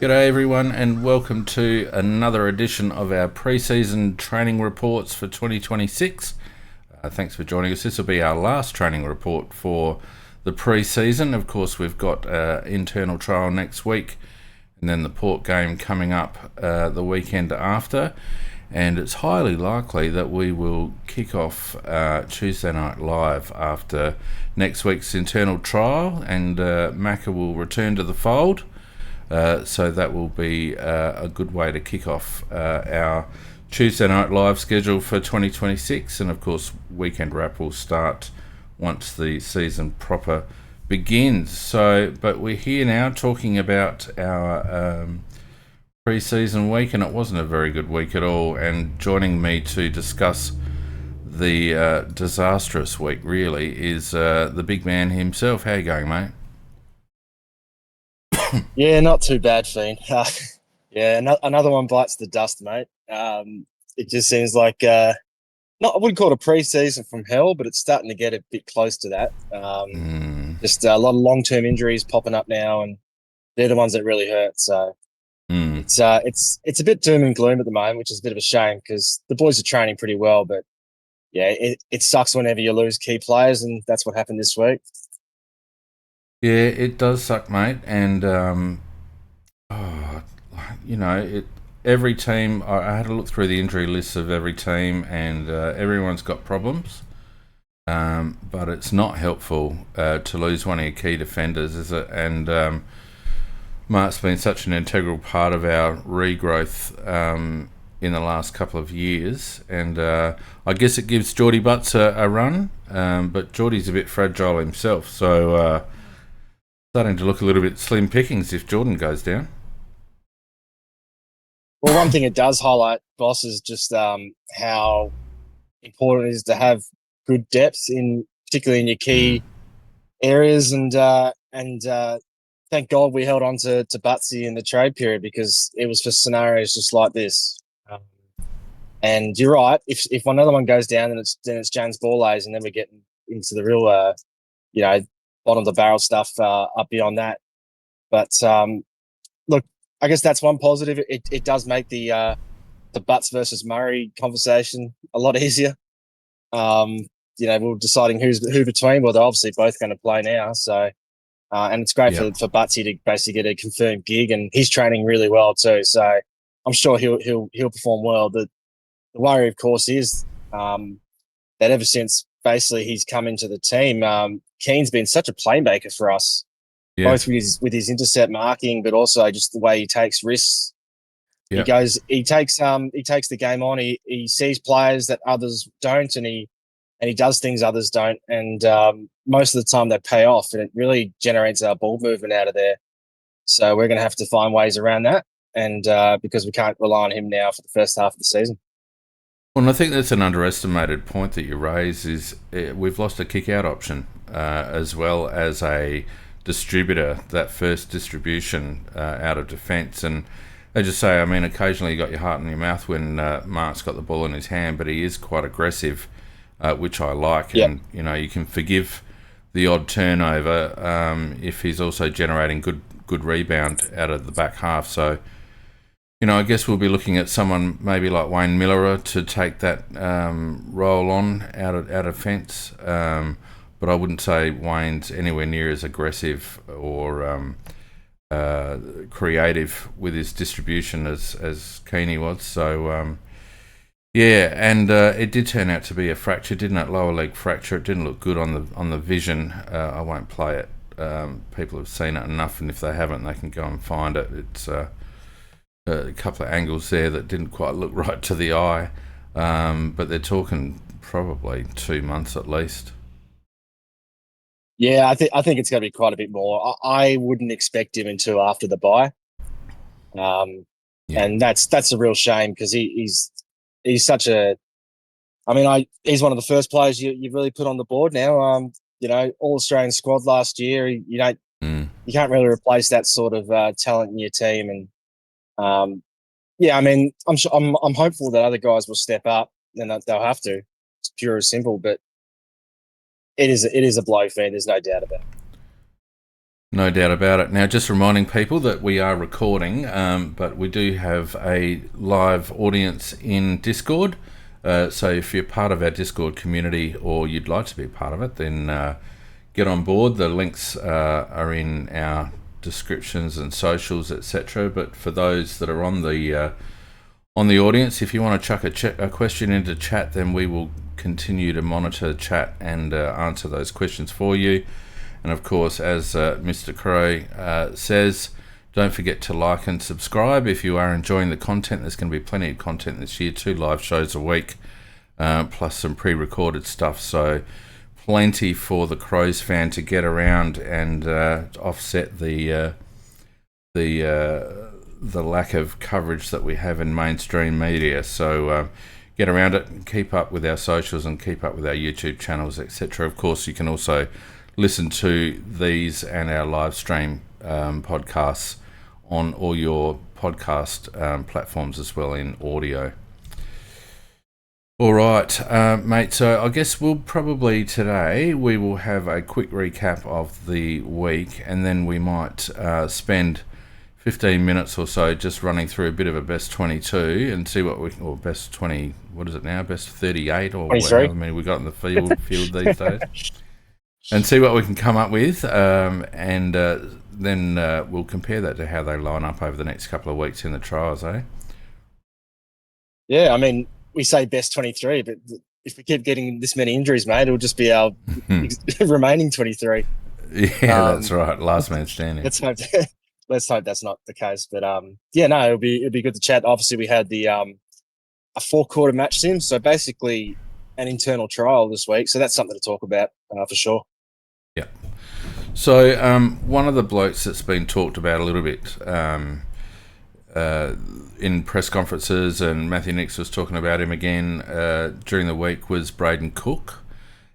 G'day everyone and welcome to another edition of our pre-season training reports for 2026. Thanks for joining us. This will be our last training report for the pre-season. Of course, we've got internal trial next week and then the Port game coming up the weekend after. And it's highly likely that we will kick off Tuesday Night Live after next week's internal trial, and Macca will return to the fold. So that will be a good way to kick off our Tuesday Night Live schedule for 2026. And of course, Weekend Wrap will start once the season proper begins. But we're here now talking about our pre-season week, and it wasn't a very good week at all. And joining me to discuss the disastrous week really is the big man himself. How you going, mate? Yeah, not too bad, Fiend. Another one bites the dust, mate. It just seems like I wouldn't call it a pre-season from hell, but it's starting to get a bit close to that. Just a lot of long-term injuries popping up now, and they're the ones that really hurt. So it's a bit doom and gloom at the moment, which is a bit of a shame because the boys are training pretty well. But yeah, it sucks whenever you lose key players, and that's what happened this week. Yeah, it does suck, mate. And every team. I had a look through the injury lists of every team, and everyone's got problems. But it's not helpful to lose one of your key defenders, is it? And Mark's been such an integral part of our regrowth in the last couple of years, and I guess it gives Geordie Butts a run. But Geordie's a bit fragile himself, so. Starting to look a little bit slim pickings if Jordan goes down. Well, one thing it does highlight, Boss, is just how important it is to have good depth particularly in your key areas. And thank God we held on to Butsy in the trade period because it was for scenarios just like this. And you're right. If another one goes down, then it's James Borlays, and then we're getting into the real, bottom of the barrel stuff up beyond that. But look, I guess that's one positive. It does make the Butts versus Murray conversation a lot easier. We're deciding who between. Well, they're obviously both going to play now. So, and it's great for Butsy to basically get a confirmed gig, and he's training really well too. So I'm sure he'll perform well. The worry, of course, is that ever since basically he's come into the team, Keane's been such a playmaker for us, both with his intercept marking, but also just the way he takes risks. He takes the game on. He sees players that others don't, and he does things others don't. And most of the time they pay off, and it really generates our ball movement out of there. So we're going to have to find ways around that, and because we can't rely on him now for the first half of the season. Well, I think that's an underestimated point that you raise is we've lost a kick-out option as well as a distributor, that first distribution out of defence. And as you say, I mean, occasionally you got your heart in your mouth when Mark's got the ball in his hand, but he is quite aggressive, which I like. Yep. And, you can forgive the odd turnover if he's also generating good rebound out of the back half. So, I guess we'll be looking at someone maybe like Wayne Miller to take that role on out of fence. But I wouldn't say Wayne's anywhere near as aggressive or creative with his distribution as Keane was. So, it did turn out to be a fracture, didn't it? Lower leg fracture. It didn't look good on the vision. I won't play it. People have seen it enough, and if they haven't, they can go and find it. It's a couple of angles there that didn't quite look right to the eye, but they're talking probably 2 months at least. Yeah, I think it's going to be quite a bit more. I wouldn't expect him until after the bye, and that's a real shame because he's such a. I mean, he's one of the first players you really put on the board now. All Australian squad last year. You can't really replace that sort of talent in your team, and I mean, I'm hopeful that other guys will step up, and that they'll have to. It's pure and simple, but it is a blow, fan. There's no doubt about it. No doubt about it. Now, just reminding people that we are recording, but we do have a live audience in Discord. So if you're part of our Discord community or you'd like to be a part of it, then get on board. The links are in our descriptions and socials, etc. But for those that are on the audience, if you want to chuck a question into chat, then we will continue to monitor chat and answer those questions for you. And of course, as Mr. Crow says, don't forget to like and subscribe if you are enjoying the content. There's going to be plenty of content this year, 2 live shows a week, plus some pre-recorded stuff. So plenty for the Crows fan to get around and offset the lack of coverage that we have in mainstream media. So get around it and keep up with our socials and keep up with our YouTube channels, etc. Of course, you can also listen to these and our live stream podcasts on all your podcast platforms as well in audio. All right, mate, so I guess we'll probably today we will have a quick recap of the week, and then we might spend 15 minutes or so just running through a bit of a best 22 and see what we can, or best 20, what is it now, best 38 or 23. whatever many we got in the field these days. And see what we can come up with, and then we'll compare that to how they line up over the next couple of weeks in the trials, eh? Yeah, I mean, we say best 23, but if we keep getting this many injuries, mate, it'll just be our remaining 23. Yeah, that's right. Last man standing. Let's hope that's not the case. But yeah, no, it'll be good to chat. Obviously, we had the a 4-quarter match sim, so basically an internal trial this week. So that's something to talk about for sure. Yeah. So one of the blokes that's been talked about a little bit in press conferences, and Matthew Nix was talking about him again during the week, was Braden Cook.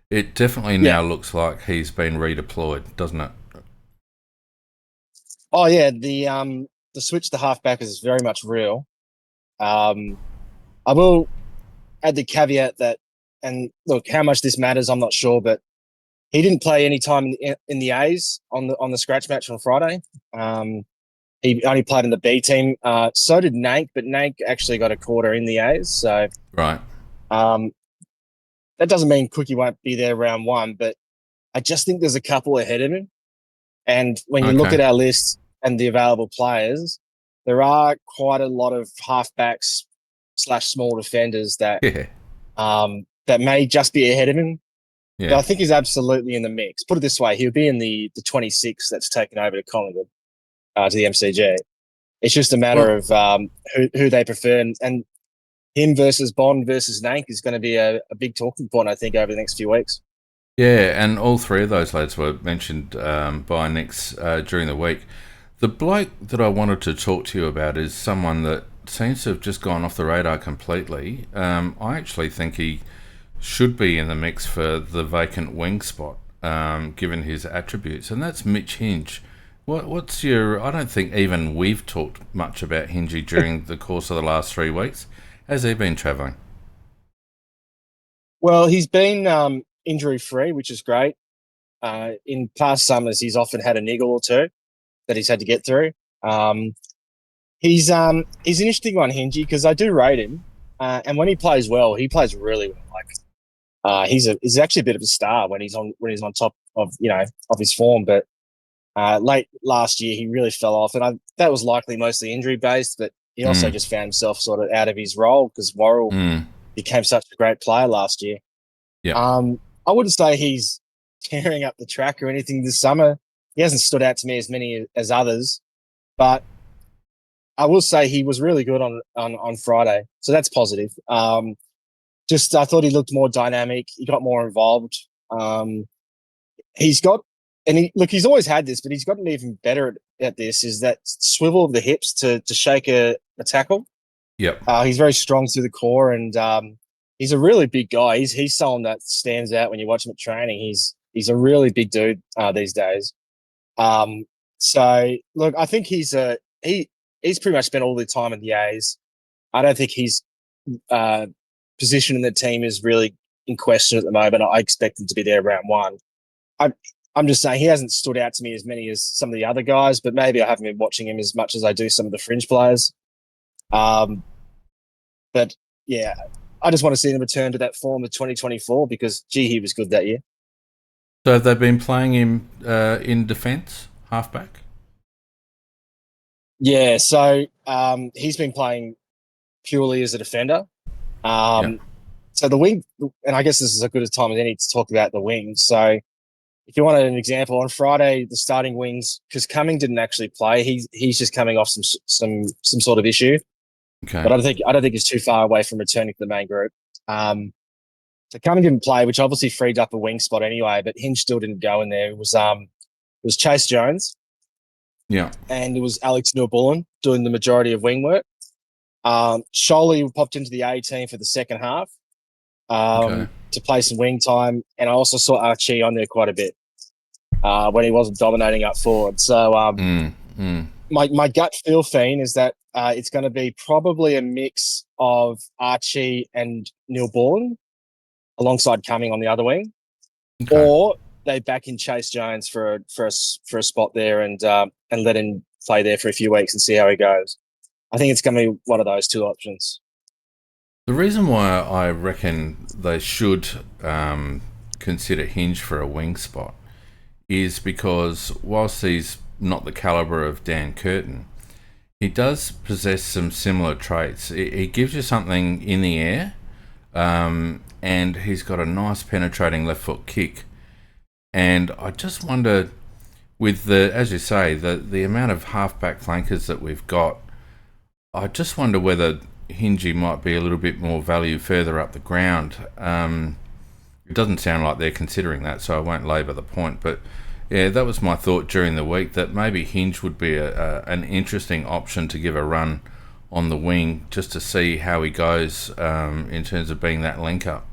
It definitely now looks like he's been redeployed, doesn't it? Oh yeah, the switch to halfback is very much real. I will add the caveat that, and look, how much this matters, I'm not sure, but he didn't play any time in the A's on the scratch match on Friday. He only played in the B team. So did Nank, but Nank actually got a quarter in the A's. So right. That doesn't mean Cookie won't be there round 1, but I just think there's a couple ahead of him. And when you look at our list and the available players, there are quite a lot of halfbacks / small defenders that that may just be ahead of him. Yeah. But I think he's absolutely in the mix. Put it this way, he'll be in the 26 that's taken over to Collingwood, to the MCG. It's just a matter of who they prefer. And him versus Bond versus Nank is going to be a big talking point, I think, over the next few weeks. Yeah, and all 3 of those lads were mentioned by Nix during the week. The bloke that I wanted to talk to you about is someone that seems to have just gone off the radar completely. I actually think he should be in the mix for the vacant wing spot, given his attributes, and that's Mitch Hinge. What's your... I don't think even we've talked much about Hingy during the course of the last 3 weeks. How's he been travelling? Well, he's been injury-free, which is great. In past summers, he's often had a niggle or 2 that he's had to get through. He's an interesting one, Hingy, because I do rate him. And when he plays well, he plays really well. Like he's actually a bit of a star when he's on top of his form. But late last year, he really fell off, and that was likely mostly injury based. But he also just found himself sort of out of his role because Worrell became such a great player last year. Yeah. I wouldn't say he's tearing up the track or anything this summer. He hasn't stood out to me as many as others, but I will say he was really good on Friday, so that's positive. I thought he looked more dynamic. He got more involved. He's always had this, but he's gotten even better at this, is that swivel of the hips to shake a tackle. Yep. He's very strong through the core, and he's a really big guy. He's someone that stands out when you watch him at training. He's a really big dude these days. So look, I think he's pretty much spent all the time in the A's. I don't think his position in the team is really in question at the moment. I expect him to be there round 1. I'm just saying he hasn't stood out to me as many as some of the other guys, but maybe I haven't been watching him as much as I do some of the fringe players. But yeah, I just want to see him return to that form of 2024 because, gee, he was good that year. So have they been playing him in defence, halfback? Yeah, so he's been playing purely as a defender. So the wing, and I guess this is as good a time as any to talk about the wings. So if you wanted an example, on Friday the starting wings, because Cumming didn't actually play, he's just coming off some sort of issue. Okay. But I don't think he's too far away from returning to the main group. So Cumming didn't play, which obviously freed up a wing spot anyway. But Hinge still didn't go in there. It was Chase Jones, Yeah. and it was Alex Newbullen doing the majority of wing work. Sholey popped into the A team for the second half to play some wing time, and I also saw Archie on there quite a bit when he wasn't dominating up forward. So my gut feel, Fiend, is that it's going to be probably a mix of Archie and Neil Bourne alongside Cumming on the other wing, or they back in Chase Jones for a spot there and let him play there for a few weeks and see how he goes. I think it's going to be one of those two options. The reason why I reckon they should consider Hinge for a wing spot is because whilst he's not the calibre of Dan Curtin, he does possess some similar traits. He gives you something in the air, and he's got a nice penetrating left foot kick. And I just wonder, with as you say, the amount of halfback flankers that we've got, I just wonder whether Hingy might be a little bit more value further up the ground. It doesn't sound like they're considering that, so I won't labour the point. But yeah, that was my thought during the week, that maybe Hinge would be an interesting option to give a run on the wing, just to see how he goes in terms of being that link up.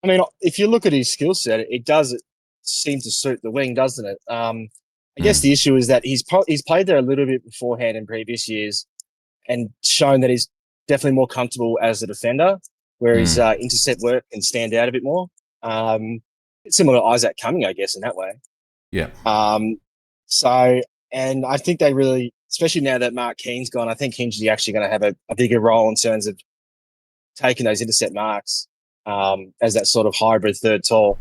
I mean, if you look at his skill set, it does seem to suit the wing, doesn't it? I guess the issue is that he's played there a little bit beforehand in previous years and shown that he's definitely more comfortable as a defender, where his intercept work can stand out a bit more. It's similar to Isaac Cumming, I guess, in that way. Yeah. So, and I think they really, especially now that Mark Keane's gone, I think Hinge is actually going to have a bigger role in terms of taking those intercept marks as that sort of hybrid third tall.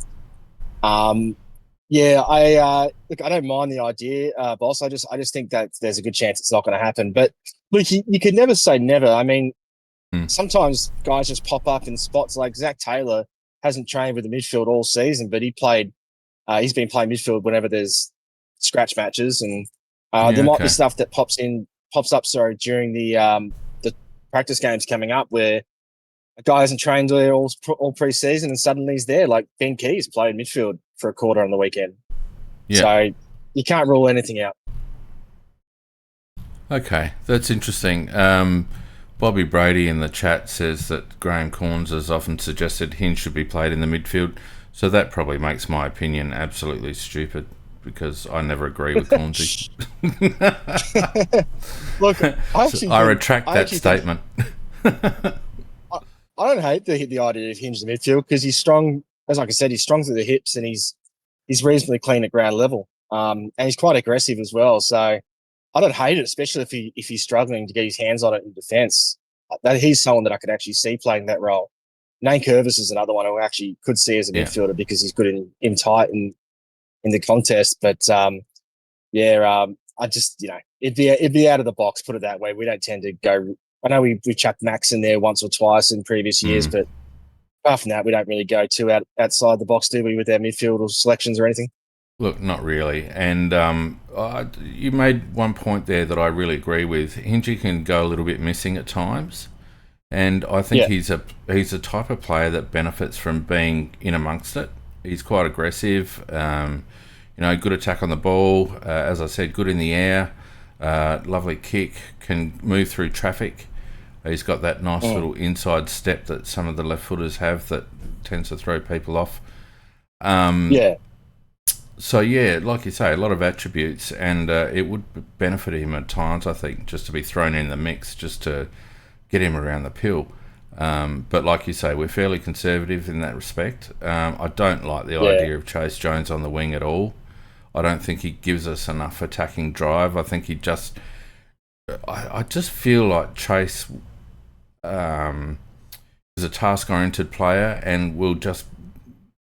Yeah, look, I don't mind the idea, boss. I just think that there's a good chance it's not going to happen. But look, you could never say never. I mean, sometimes guys just pop up in spots. Like Zach Taylor hasn't trained with the midfield all season, but he's been playing midfield whenever there's scratch matches, and there might be stuff that pops up during the practice games coming up where a guy hasn't trained there all pre-season and suddenly he's there. Like Ben Keys played midfield for a quarter on the weekend. Yeah. So you can't rule anything out. Okay, that's interesting. Bobby Brady in the chat says that Graham Corns has often suggested Hinge should be played in the midfield, so that probably makes my opinion absolutely stupid, because I never agree with Cornsy. Look, I retract that statement. I don't hate the idea of Hinge in the midfield because he's strong. As like I said, he's strong through the hips and he's reasonably clean at ground level. And he's quite aggressive as well. So I don't hate it, especially if he's struggling to get his hands on it in defence. He's someone that I could actually see playing that role. Nate Curvis is another one who I actually could see as a midfielder because he's good in tight and in the contest. But I just it'd be out of the box. Put it that way. We don't tend to go. I know we chucked Max in there once or twice in previous years, but apart from that, we don't really go too outside the box, do we, with our midfield or selections or anything? Look, not really. And you made one point there that I really agree with. Hingy can go a little bit missing at times, and I think he's a type of player that benefits from being in amongst it. He's quite aggressive, good attack on the ball. As I said, good in the air, lovely kick, can move through traffic. He's got that nice little inside step that some of the left footers have that tends to throw people off. So, like you say, a lot of attributes, and it would benefit him at times, I think, just to be thrown in the mix, just to get him around the pill. But like you say, we're fairly conservative in that respect. I don't like the Yeah, idea of Chase Jones on the wing at all. I don't think he gives us enough attacking drive. I think he just... I just feel like Chase is a task-oriented player and will just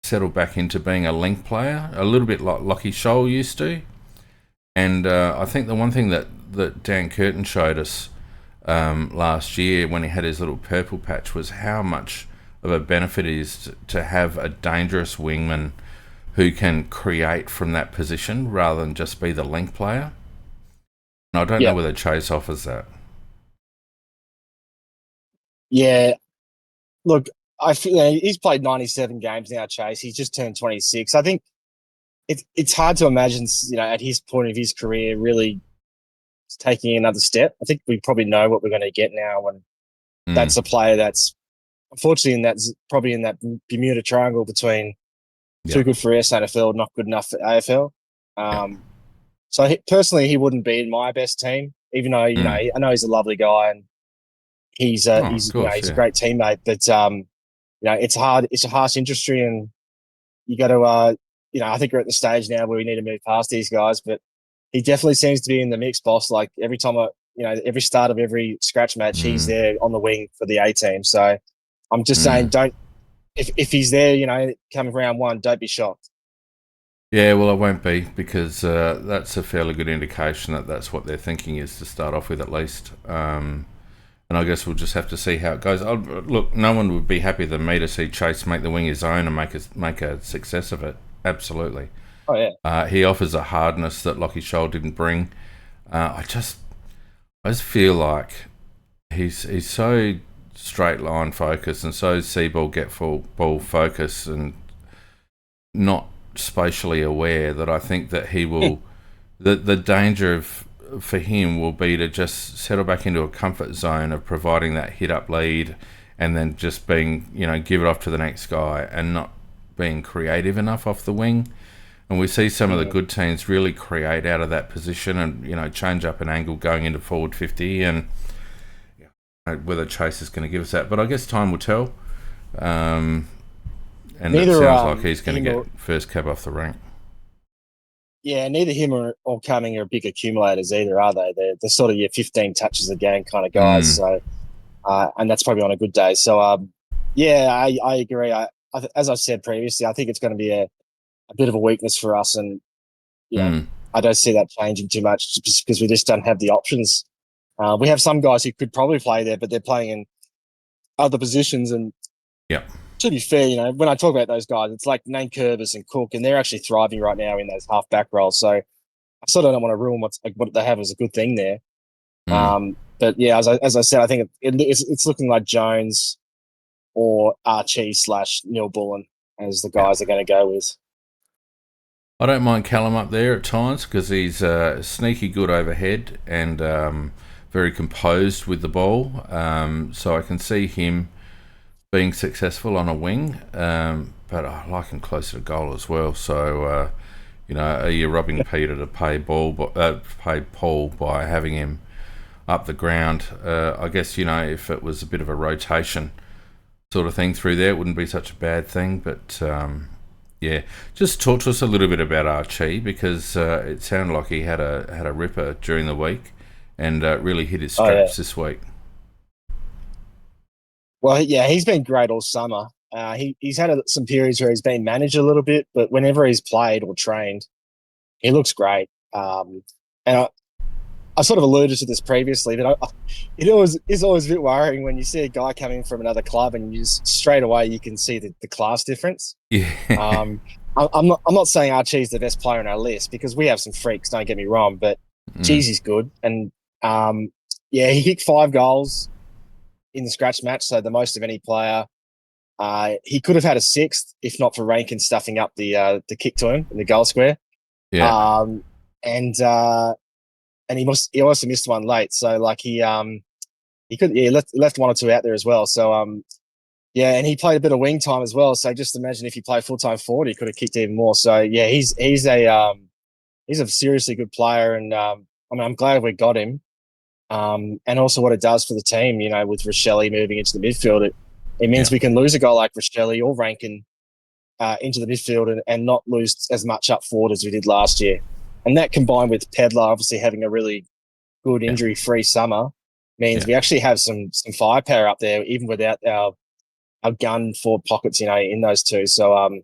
settle back into being a link player, a little bit like Lockie Scholl used to. And I think the one thing that Dan Curtin showed us last year when he had his little purple patch was how much of a benefit it is to have a dangerous wingman who can create from that position rather than just be the link player. And I don't know yeah, whether Chase offers that. yeah. Look, I feel he's played 97 games now. Chase, he's just turned 26. I think it's hard to imagine, at his point of his career, really taking another step. I think we probably know what we're going to get now, and Mm, that's a player that's unfortunately probably in that Bermuda Triangle between yeah, too good for SNFL, not good enough for AFL. yeah. So personally, he wouldn't be in my best team, even though Mm. I know he's a lovely guy and Oh, of course, he's a yeah. great teammate. But it's hard. It's a harsh industry, and you got to I think we're at the stage now where we need to move past these guys. But he definitely seems to be in the mix, boss. Like every time every start of every scratch match, he's Mm, there on the wing for the A team. So I'm just saying, mm. don't if he's there, coming round one, don't be shocked. Yeah, well, it won't be because that's a fairly good indication that that's what they're thinking is to start off with at least. And I guess we'll just have to see how it goes. Look, no one would be happier than me to see Chase make the wing his own and make a success of it. Absolutely. Oh yeah, He offers a hardness that Lockie Scholl didn't bring. I just feel like he's so straight line focused and so see ball get full ball focus and not spatially aware that I think that he will the danger for him will be to just settle back into a comfort zone of providing that hit up lead and then just being give it off to the next guy and not being creative enough off the wing. And we see some of the Mm. good teams really create out of that position and change up an angle going into forward 50 and whether Chase is going to give us that. But I guess time will tell. Um, and it Neither sounds like he's going to him get or first cab off the rank. yeah, neither him or Cumming are big accumulators either, are they? They're sort of your 15 touches a game kind of guys. Mm, So and that's probably on a good day. So yeah, I agree. As I said previously, I think it's going to be a bit of a weakness for us, and yeah, mm, I don't see that changing too much just because we just don't have the options. We have some guys who could probably play there, but they're playing in other positions. And yeah. to be fair, when I talk about those guys, it's like Nate Curvis and Cook, and they're actually thriving right now in those half back roles. So I sort of don't want to ruin what they have as a good thing there. Mm. But yeah, as I said, I think it's looking like Jones or Archie / Neil Bullen as the Yeah. guys they're going to go with. I don't mind Callum up there at times because he's sneaky good overhead and very composed with the ball. So I can see him being successful on a wing, but I like him closer to goal as well. So are you robbing Peter to pay Paul by having him up the ground? I guess if it was a bit of a rotation sort of thing through there, it wouldn't be such a bad thing. But yeah, just talk to us a little bit about Archie because it sounded like he had a ripper during the week and really hit his Oh yeah. straps this week. Well, yeah, he's been great all summer. He's had some periods where he's been managed a little bit, but whenever he's played or trained, he looks great. And I sort of alluded to this previously that it always is always a bit worrying when you see a guy coming from another club and you just straight away you can see the class difference. Yeah. I'm not saying Archie's the best player on our list because we have some freaks. Don't get me wrong, but Mm, geez, he's good. And yeah, he kicked 5 goals in the scratch match, so the most of any player. He could have had a sixth if not for Rankin stuffing up the kick to him in the goal square. yeah. Um, and he also missed one late, so like he could left one or two out there as well. So yeah, and he played a bit of wing time as well. So just imagine if he played full time forward, he could have kicked even more. So yeah, he's a seriously good player, and I mean I'm glad we got him. And also what it does for the team, with Rochelle moving into the midfield, it means we can lose a guy like Rochelle or Rankin into the midfield and not lose as much up forward as we did last year. And that combined with Pedler obviously having a really good injury-free summer means we actually have some firepower up there, even without our gun forward pockets, in those two. So,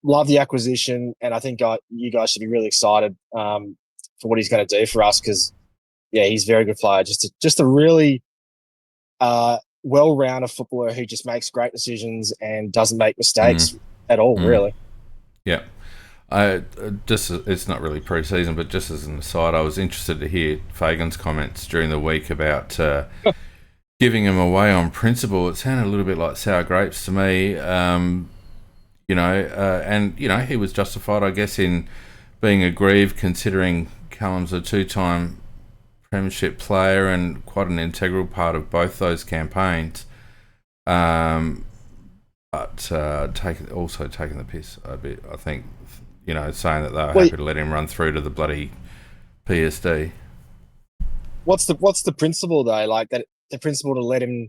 love the acquisition, and I think you guys should be really excited for what he's going to do for us because, he's a very good player. Just a really well-rounded footballer who just makes great decisions and doesn't make mistakes at all, really. Yeah. It's not really pre-season, but just as an aside, I was interested to hear Fagan's comments during the week about giving him away on principle. It sounded a little bit like sour grapes to me, and he was justified, I guess, in being aggrieved considering Callum's a two-time premiership player and quite an integral part of both those campaigns. But taking the piss a bit, I think. Saying that they were happy to let him run through to the bloody PSD. What's the principle though? Like that, the principle to let him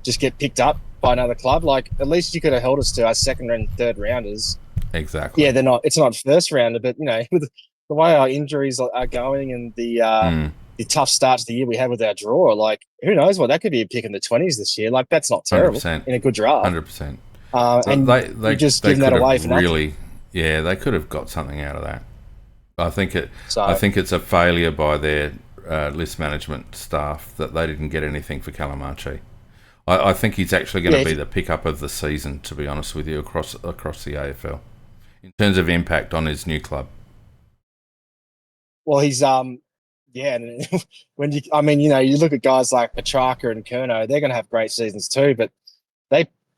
just get picked up by another club. Like at least you could have held us to our second and third rounders. Exactly. Yeah, they're not. It's not first rounder, but with the way our injuries are going and the tough start to the year we had with our draw, like who knows what that could be a pick in the 20s this year. Like that's not terrible 100%. In a good draft. 100%. And they just giving that away for nothing. Yeah, they could have got something out of that. I think it's a failure by their list management staff that they didn't get anything for Callum Archie. I think he's actually going to be the pickup of the season, to be honest with you, across the AFL in terms of impact on his new club. Well, he's when you look at guys like Petrarca and Kerno, they're going to have great seasons too, but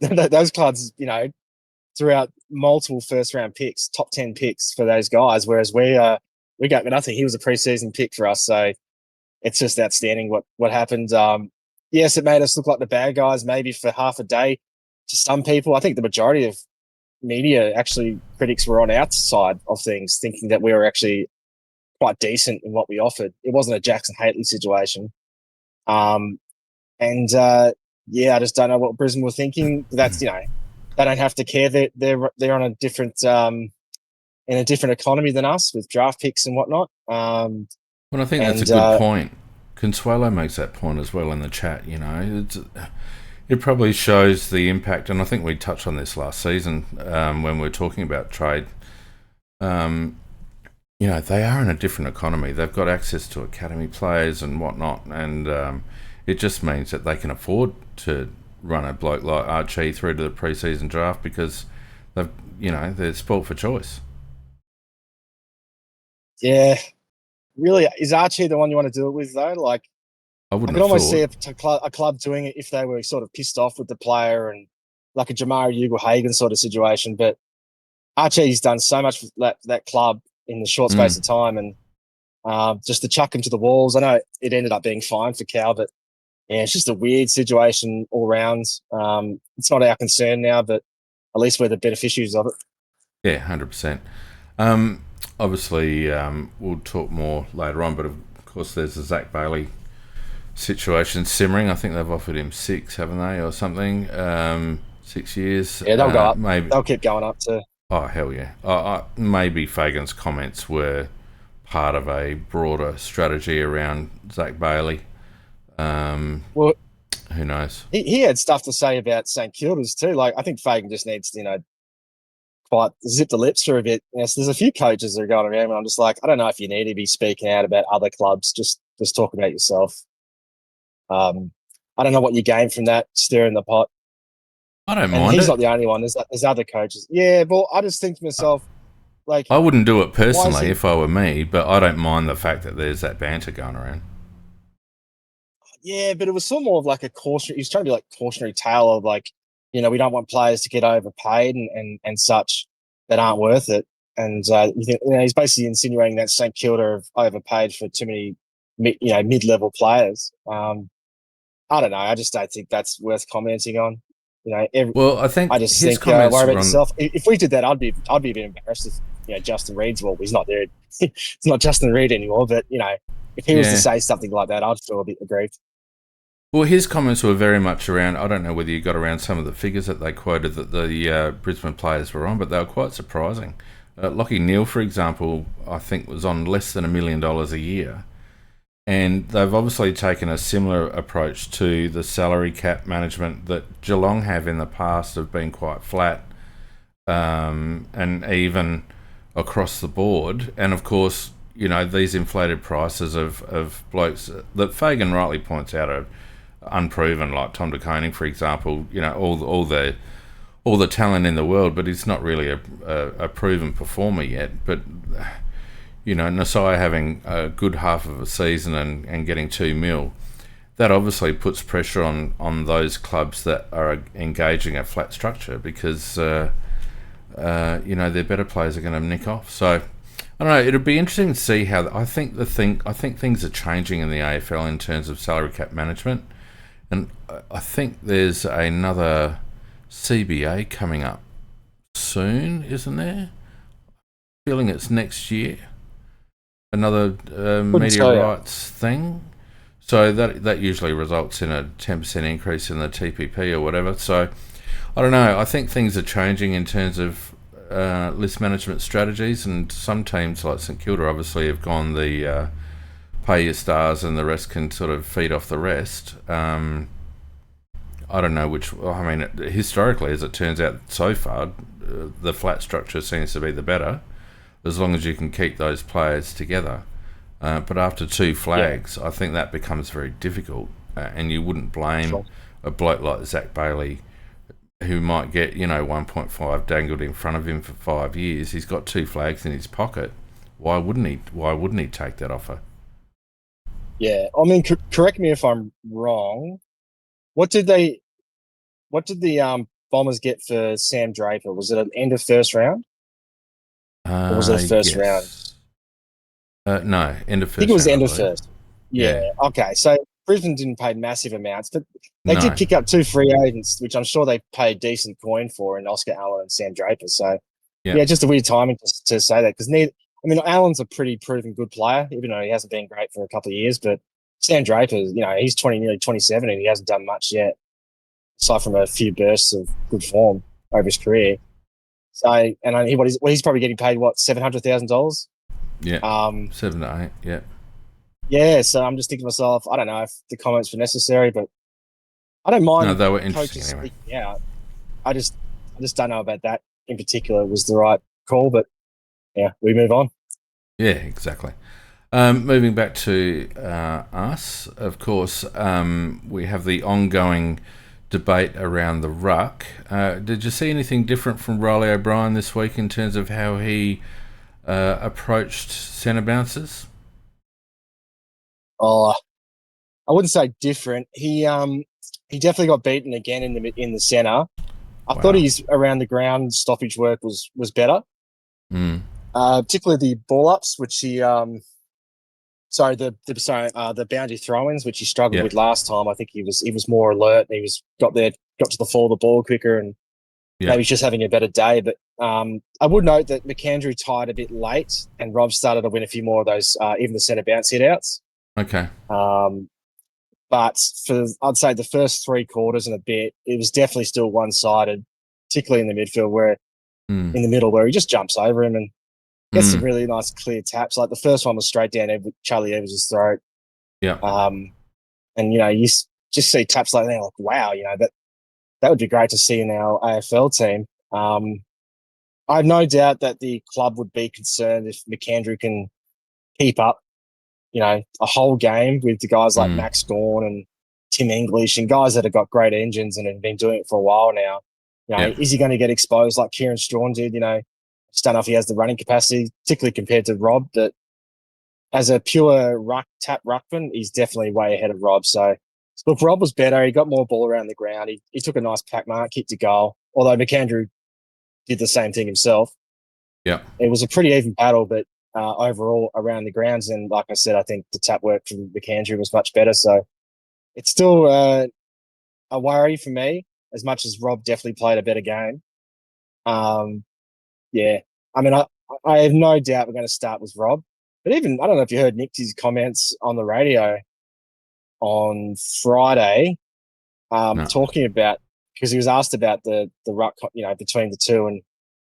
those clubs, throughout multiple first-round picks, top 10 picks for those guys, whereas we got nothing. He was a preseason pick for us, so it's just outstanding what happened. Yes, it made us look like the bad guys maybe for half a day to some people. I think the majority of media, actually, critics were on our side of things, thinking that we were actually quite decent in what we offered. It wasn't a Jackson Hately situation. I just don't know what Brisbane were thinking. That's, they don't have to care. They're on a different in a different economy than us with draft picks and whatnot. Well, I think that's a good point. Consuelo makes that point as well in the chat. It probably shows the impact, and I think we touched on this last season when we were talking about trade. They are in a different economy. They've got access to academy players and whatnot, and it just means that they can afford to run a bloke like Archie through to the preseason draft because they're spoilt for choice. Yeah, really, is Archie the one you want to do it with though? Like, I could almost see a club doing it if they were sort of pissed off with the player and like a Jamari Ugle-Hagan sort of situation. But Archie's done so much for that club in the short space of time, and just to chuck him to the walls. I know it ended up being fine for Cal, but yeah, it's just a weird situation all round. It's not our concern now, but at least we're the beneficiaries of it. Yeah, 100%. Obviously, we'll talk more later on, but of course there's the Zack Bailey situation simmering. I think they've offered him 6, haven't they, or something? 6 years. Yeah, they'll go up. Maybe they'll keep going up too. Oh, hell yeah. Maybe Fagan's comments were part of a broader strategy around Zack Bailey. Well, who knows? He had stuff to say about St Kilda's too. Like, I think Fagan just needs to, quite zip the lips for a bit. Yes, there's a few coaches that are going around, and I'm just like, I don't know if you need to be speaking out about other clubs. Just talk about yourself. I don't know what you gain from that, stirring the pot. I don't mind. He's not the only one. There's other coaches. Yeah, but I just think to myself, like, I wouldn't do it personally if I were me, but I don't mind the fact that there's that banter going around. Yeah, but it was sort of more of like a cautionary. He's trying to be like cautionary tale of like, we don't want players to get overpaid and such that aren't worth it. And he's basically insinuating that St Kilda have overpaid for too many, mid-level players. I don't know. I just don't think that's worth commenting on. I think worry about yourself. If we did that, I'd be a bit embarrassed if Justin Reid's. Well, he's not there. It's not Justin Reid anymore, but if he was to Yeah. say something like that, I'd feel a bit aggrieved. Well, his comments were very much around. I don't know whether you got around some of the figures that they quoted that the Brisbane players were on, but they were quite surprising. Lockie Neal, for example, I think was on less than $1 million a year. And they've obviously taken a similar approach to the salary cap management that Geelong have in the past, have been quite flat and even across the board. And of course, you know, these inflated prices of blokes that Fagan rightly points out are unproven, like Tom de Koning, for example. You know, all the talent in the world, but he's not really a proven performer yet. But you know, Nasai having a good half of a season and getting 2 mil, that obviously puts pressure on those clubs that are engaging a flat structure because you know, their better players are going to nick off. So I don't know. It'll be interesting to see how. I think things are changing in the AFL in terms of salary cap management, and I think there's another CBA coming up soon, isn't there? Feeling it's next year. Another media rights thing. So that usually results in a 10% increase in the TPP or whatever. So I don't know. I think things are changing in terms of list management strategies, and some teams like St Kilda obviously have gone the pay your stars and the rest can sort of feed off the rest. I don't know which. I mean, historically, as it turns out so far, the flat structure seems to be the better, as long as you can keep those players together. But after 2 flags, I think that becomes very difficult, and you wouldn't blame a bloke like Zack Bailey, who might get, you know, 1.5 dangled in front of him for 5 years. He's got 2 flags in his pocket. Why wouldn't he? Why wouldn't he take that offer? Yeah, I mean, correct me if I'm wrong. What did the Bombers get for Sam Draper? Was it an end of first round, or was it a first round? Yes. No, end of I think first it was round, end I of believe. first. Yeah. Yeah. Okay. So Brisbane didn't pay massive amounts, but they did No. pick up 2 free agents, which I'm sure they paid decent coin for, in Oscar Allen and Sam Draper. So Yeah. yeah, just a weird timing to say that, because neither. I mean, Allen's a pretty proven good player, even though he hasn't been great for a couple of years. But Sam Draper, you know, he's nearly 27, and he hasn't done much yet, aside from a few bursts of good form over his career. So, and he's probably getting paid $700,000. Yeah. Um, 7 to 8. Yeah. yeah. So I'm just thinking to myself, I don't know if the comments were necessary, but I don't No, mind they were interesting coaches anyway. speaking out. I just don't know about that in particular was the right call, but yeah, we move on. Yeah, exactly. Moving back to us, of course, we have the ongoing debate around the ruck. Did you see anything different from Riley O'Brien this week in terms of how he approached centre bounces? Oh, I wouldn't say different. He definitely got beaten again in the center. I thought Wow. his around the ground stoppage work was better, Mm. particularly the ball ups, which he the boundary throw-ins, which he struggled Yeah. with last time. I think he was more alert. And he got to the fall of the ball quicker, and Yeah. maybe he's just having a better day. But I would note that McAndrew tied a bit late, and Rob started to win a few more of those, even the centre bounce hit outs. Okay. But I'd say the first 3 quarters and a bit, it was definitely still one-sided, particularly in the midfield, where Mm. in the middle where he just jumps over him and gets some Mm. really nice clear taps. Like the first one was straight down Charlie Evans' throat. Yeah. And you know, just see taps like that, like wow, you know, that would be great to see in our AFL team. I have no doubt that the club would be concerned if McAndrew can keep up, you know, a whole game with the guys like Mm. Max Gawn and Tim English and guys that have got great engines and have been doing it for a while now. You know, Yeah. is he going to get exposed like Kieran Strawn did? You know, just don't know if he has the running capacity, particularly compared to Rob. But as a pure tap ruckman, he's definitely way ahead of Rob. So, look, Rob was better. He got more ball around the ground. He took a nice pack mark, kicked a goal. Although McAndrew did the same thing himself. Yeah. It was a pretty even battle, but overall around the grounds. And like I said, I think the tap work from McAndrew was much better. So it's still a worry for me, as much as Rob definitely played a better game. Yeah. I mean, I have no doubt we're going to start with Rob. But even I don't know if you heard Nixie's comments on the radio on Friday, No. talking about because he was asked about the ruck, between the two, and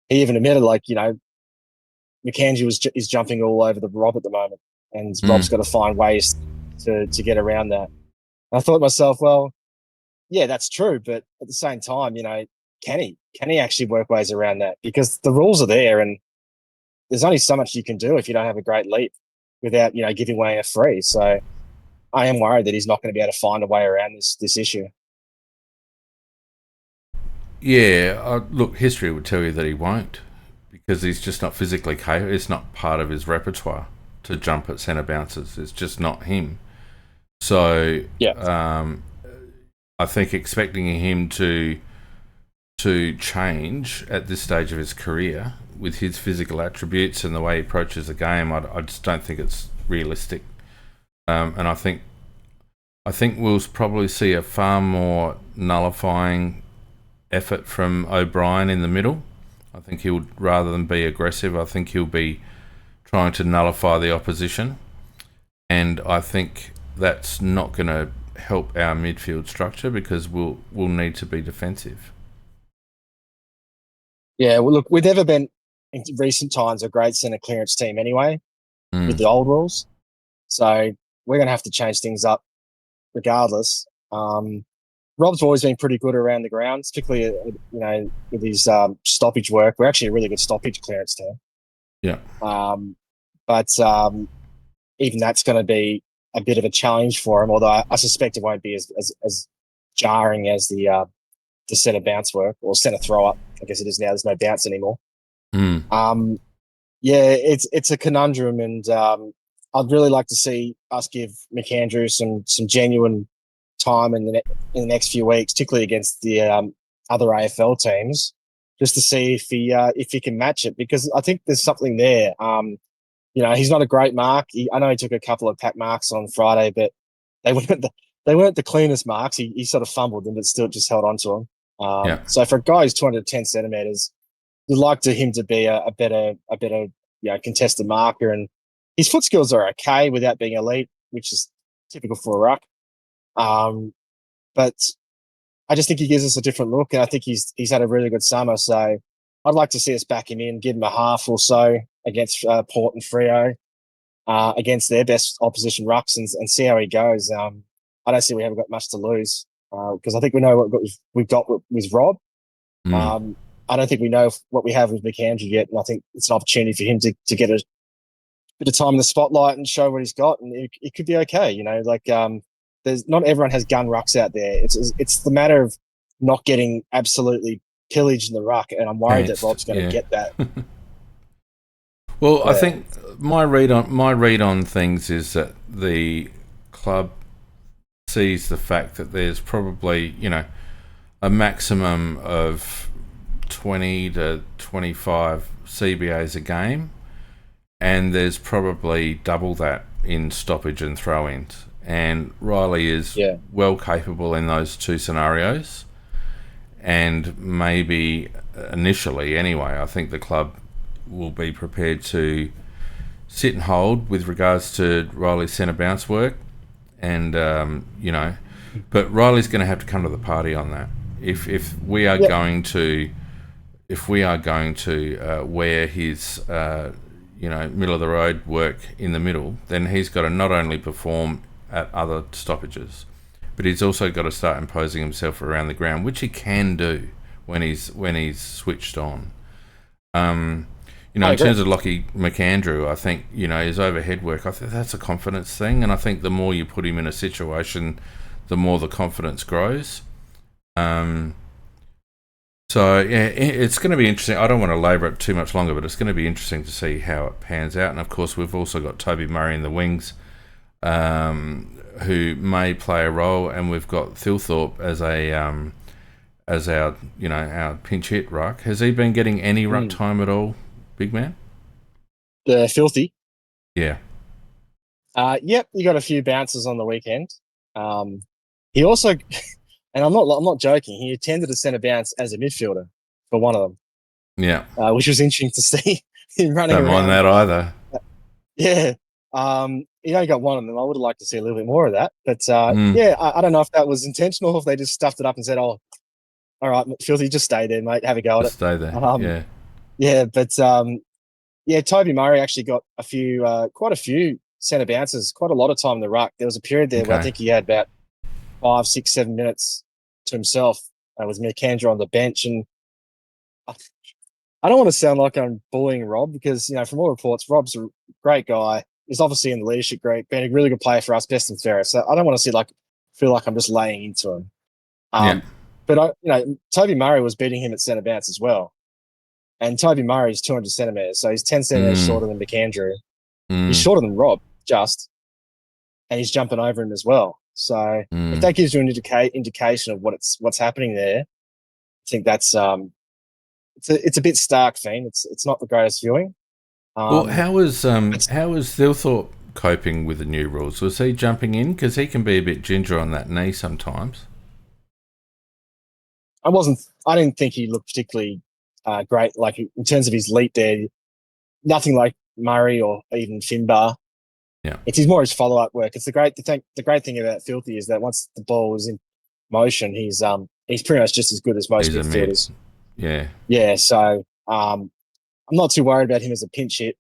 he even admitted McAndrew is jumping all over the Rob at the moment, and Rob's got to find ways to get around that. And I thought to myself, well, yeah, that's true, but at the same time, can he actually work ways around that? Because the rules are there, and there's only so much you can do if you don't have a great leap without giving away a free. So I am worried that he's not going to be able to find a way around this issue. Yeah, look, history would tell you that he won't, because he's just not physically capable. It's not part of his repertoire to jump at centre bounces. It's just not him. So Yeah. I think expecting him to change at this stage of his career with his physical attributes and the way he approaches the game, I just don't think it's realistic. And I think we'll probably see a far more nullifying effort from O'Brien in the middle. I think he'll, rather than be aggressive, I think he'll be trying to nullify the opposition. And I think that's not going to help our midfield structure, because we'll need to be defensive. Yeah, well, look, we've never been in recent times a great centre clearance team anyway with the old rules. So we're going to have to change things up regardless. Rob's always been pretty good around the ground, particularly with his stoppage work. We're actually a really good stoppage clearance team. Yeah. But even that's going to be a bit of a challenge for him. Although I suspect it won't be as jarring as the centre bounce work or centre throw up. I guess it is now. There's no bounce anymore. Yeah, it's a conundrum, and I'd really like to see us give McAndrew some genuine time in the next few weeks, particularly against the other AFL teams, just to see if he can match it, because I think there's something there. He's not a great mark. I know he took a couple of pack marks on Friday, but they weren't the cleanest marks. He sort of fumbled them, but still just held on to them. So for a guy who's 210 centimeters, you'd like him to be a better contested marker, and his foot skills are okay without being elite, which is typical for a ruck. But I just think he gives us a different look, and I think he's had a really good summer. So I'd like to see us back him in, give him a half or so against Port and Freo, against their best opposition rucks, and see how he goes. I don't see we haven't got much to lose, because I think we know what we've got with Rob. I don't think we know what we have with McAndrew yet, and I think it's an opportunity for him to get a bit of time in the spotlight and show what he's got, and it could be okay. There's not everyone has gun rucks out there. It's the matter of not getting absolutely pillaged in the ruck, and I'm worried that Rob's going to get that. Well, I think my read on things is that the club sees the fact that there's probably a maximum of 20 to 25 CBAs a game, and there's probably double that in stoppage and throw-ins. And Riley is well capable in those two scenarios. And maybe initially, anyway, I think the club will be prepared to sit and hold with regards to Riley's centre bounce work. And, but Riley's going to have to come to the party on that. If we are going to wear his middle of the road work in the middle, then he's got to not only perform at other stoppages, but he's also got to start imposing himself around the ground, which he can do when he's switched on. In terms of Lockie McAndrew, I think his overhead work, I think that's a confidence thing, and I think the more you put him in a situation, the more the confidence grows. So yeah, it's going to be interesting. I don't want to labour it too much longer, but it's going to be interesting to see how it pans out. And of course, we've also got Toby Murray in the wings, who may play a role, and we've got Thilthorpe as our pinch hit ruck. Has he been getting any ruck time at all, big man? The Filthy. Yeah. Yep, he got a few bounces on the weekend. He also, and I'm not joking, he attended a centre bounce as a midfielder for one of them. Yeah. Which was interesting to see him running around. Don't mind that either. Yeah. You only got one of them. I would have liked to see a little bit more of that. But Mm, yeah, I don't know if that was intentional or if they just stuffed it up and said, "Oh, all right, Filthy, just stay there, mate. Have a go at just it." stay there. Um, Yeah. yeah, but yeah, Toby Murray actually got quite a few centre bounces, quite a lot of time in the ruck. There was a period there where I Okay. think he had about 5, 6, 7 minutes to himself. With McAndrew on the bench, and I don't want to sound like I'm bullying Rob because, from all reports, Rob's a great guy. He's obviously in the leadership group, been a really good player for us, best and fairest. So I don't want to feel like I'm just laying into him. Yeah. But Toby Murray was beating him at centre bounce as well, and Toby Murray is 200 centimeters, so he's 10 centimeters Mm, shorter than McAndrew. He's mm, shorter than Rob, just, and he's jumping over him as well. So if mm. that gives you an indication of what's happening there, I think that's it's a bit stark, Fiend. It's not the greatest viewing. Well, Um, it's, how was Thilthorpe coping with the new rules? Was he jumping in because he can be a bit ginger on that knee sometimes? I didn't think he looked particularly great. Like in terms of his leap there, nothing like Murray or even Finbar. Yeah. It's more his follow up work. It's the great thing about Filthy is that once the ball is in motion, he's pretty much just as good as most He's a mid. midfielders. Yeah. Yeah, so I'm not too worried about him as a pinch hit.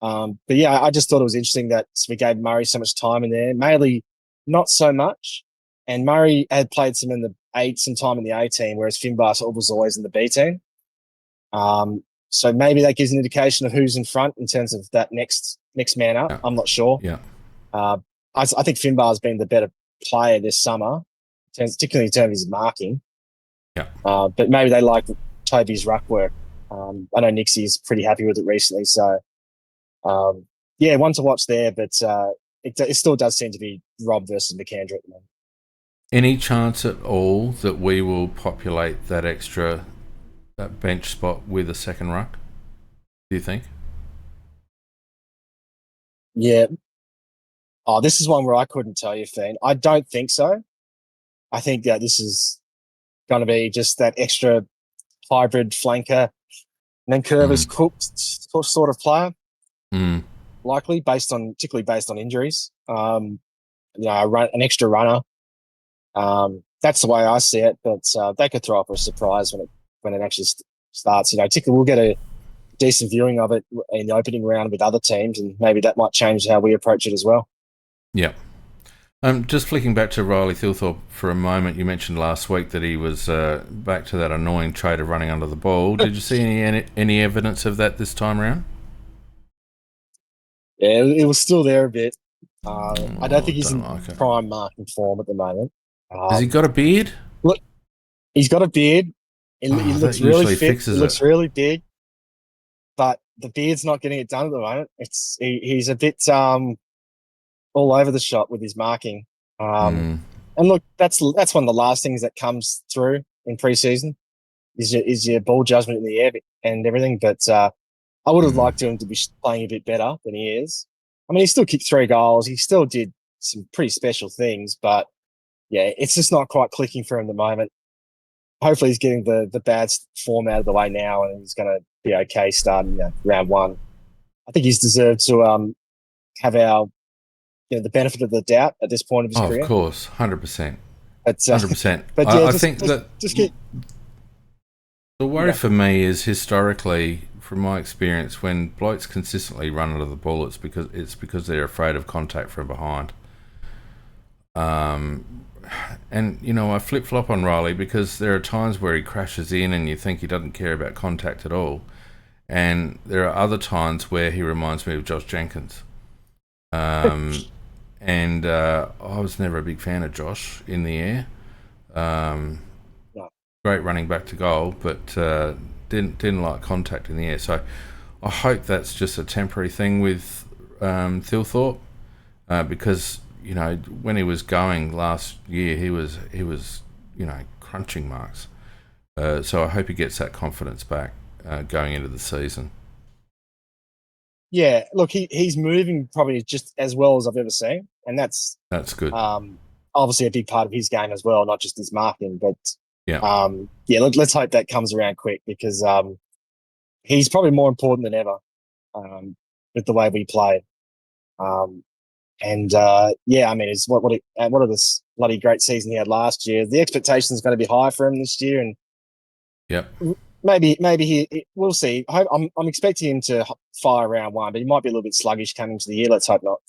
But yeah, I just thought it was interesting that we gave Murray so much time in there. Maley, not so much. And Murray had played some time in the A team, whereas Finbar was always in the B team. So maybe that gives an indication of who's in front in terms of that next man up. Yeah. I'm not sure. Yeah. Uh, I think Finbar's been the better player this summer, particularly in terms of his marking. Yeah. But maybe they like Toby's ruck work. I know Nixie's pretty happy with it recently, so yeah, one to watch there. But it still does seem to be Rob versus McAndrew at the moment. Any chance at all that we will populate that extra that bench spot with a second ruck? Do you think? Yeah. Oh, this is one where I couldn't tell you, Fiend. I don't think so. I think that this is going to be just that extra hybrid flanker, Nankervis Mm. cooked sort of player, Mm. likely particularly based on injuries. An extra runner. That's the way I see it, but they could throw up a surprise when it actually starts. Particularly we'll get a decent viewing of it in the opening round with other teams, and maybe that might change how we approach it as well. Yeah. Just flicking back to Riley Thilthorpe for a moment, you mentioned last week that he was back to that annoying trait of running under the ball. Did you see any evidence of that this time round? Yeah, it was still there a bit. I don't Oh, think he's don't in like it. prime marking form at the moment. Has he got a beard? Look, he's got a beard. He Oh, that looks really usually fit. He fixes it. looks really big, but the beard's not getting it done at the moment. He's a bit all over the shop with his marking. Um, Mm, and look, that's one of the last things that comes through in preseason is your ball judgment in the air and everything. But I would have mm. liked him to be playing a bit better than he is. I mean, he still kicked 3 goals. He still did some pretty special things, but yeah, it's just not quite clicking for him at the moment. Hopefully, he's getting the bad form out of the way now, and he's going to be okay starting round one. I think he's deserved to have our the benefit of the doubt at this point of his Oh, of career. course, 100%. But 100%. but yeah, I just think that just keep the you worry go. for me is historically, from my experience, when blokes consistently run under the ball, it's because they're afraid of contact from behind. And I flip flop on Riley because there are times where he crashes in and you think he doesn't care about contact at all, and there are other times where he reminds me of Josh Jenkins. And I was never a big fan of Josh in the air. Um, No. Great running back to goal, but didn't like contact in the air. So I hope that's just a temporary thing with Thilthorpe, because when he was going last year, he was crunching marks. So I hope he gets that confidence back going into the season. Yeah, look, he's moving probably just as well as I've ever seen, and that's That's good. obviously a big part of his game as well, not just his marking. But Yeah, yeah, let's hope that comes around quick because he's probably more important than ever with the way we play. I mean, it's what a this bloody great season he had last year. The expectation is going to be high for him this year, and Yep. we'll see. I'm expecting him to fire round one, but he might be a little bit sluggish coming to the year. Let's hope not.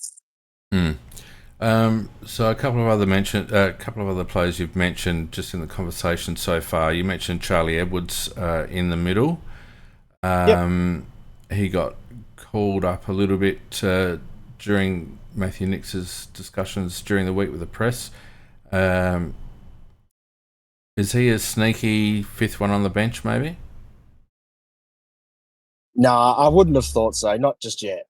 So a couple of other players you've mentioned just in the conversation so far. You mentioned Charlie Edwards in the middle. He got called up a little bit during Matthew Nix's discussions during the week with the press. Is he a sneaky fifth one on the bench, maybe? No, I wouldn't have thought so. Not just yet.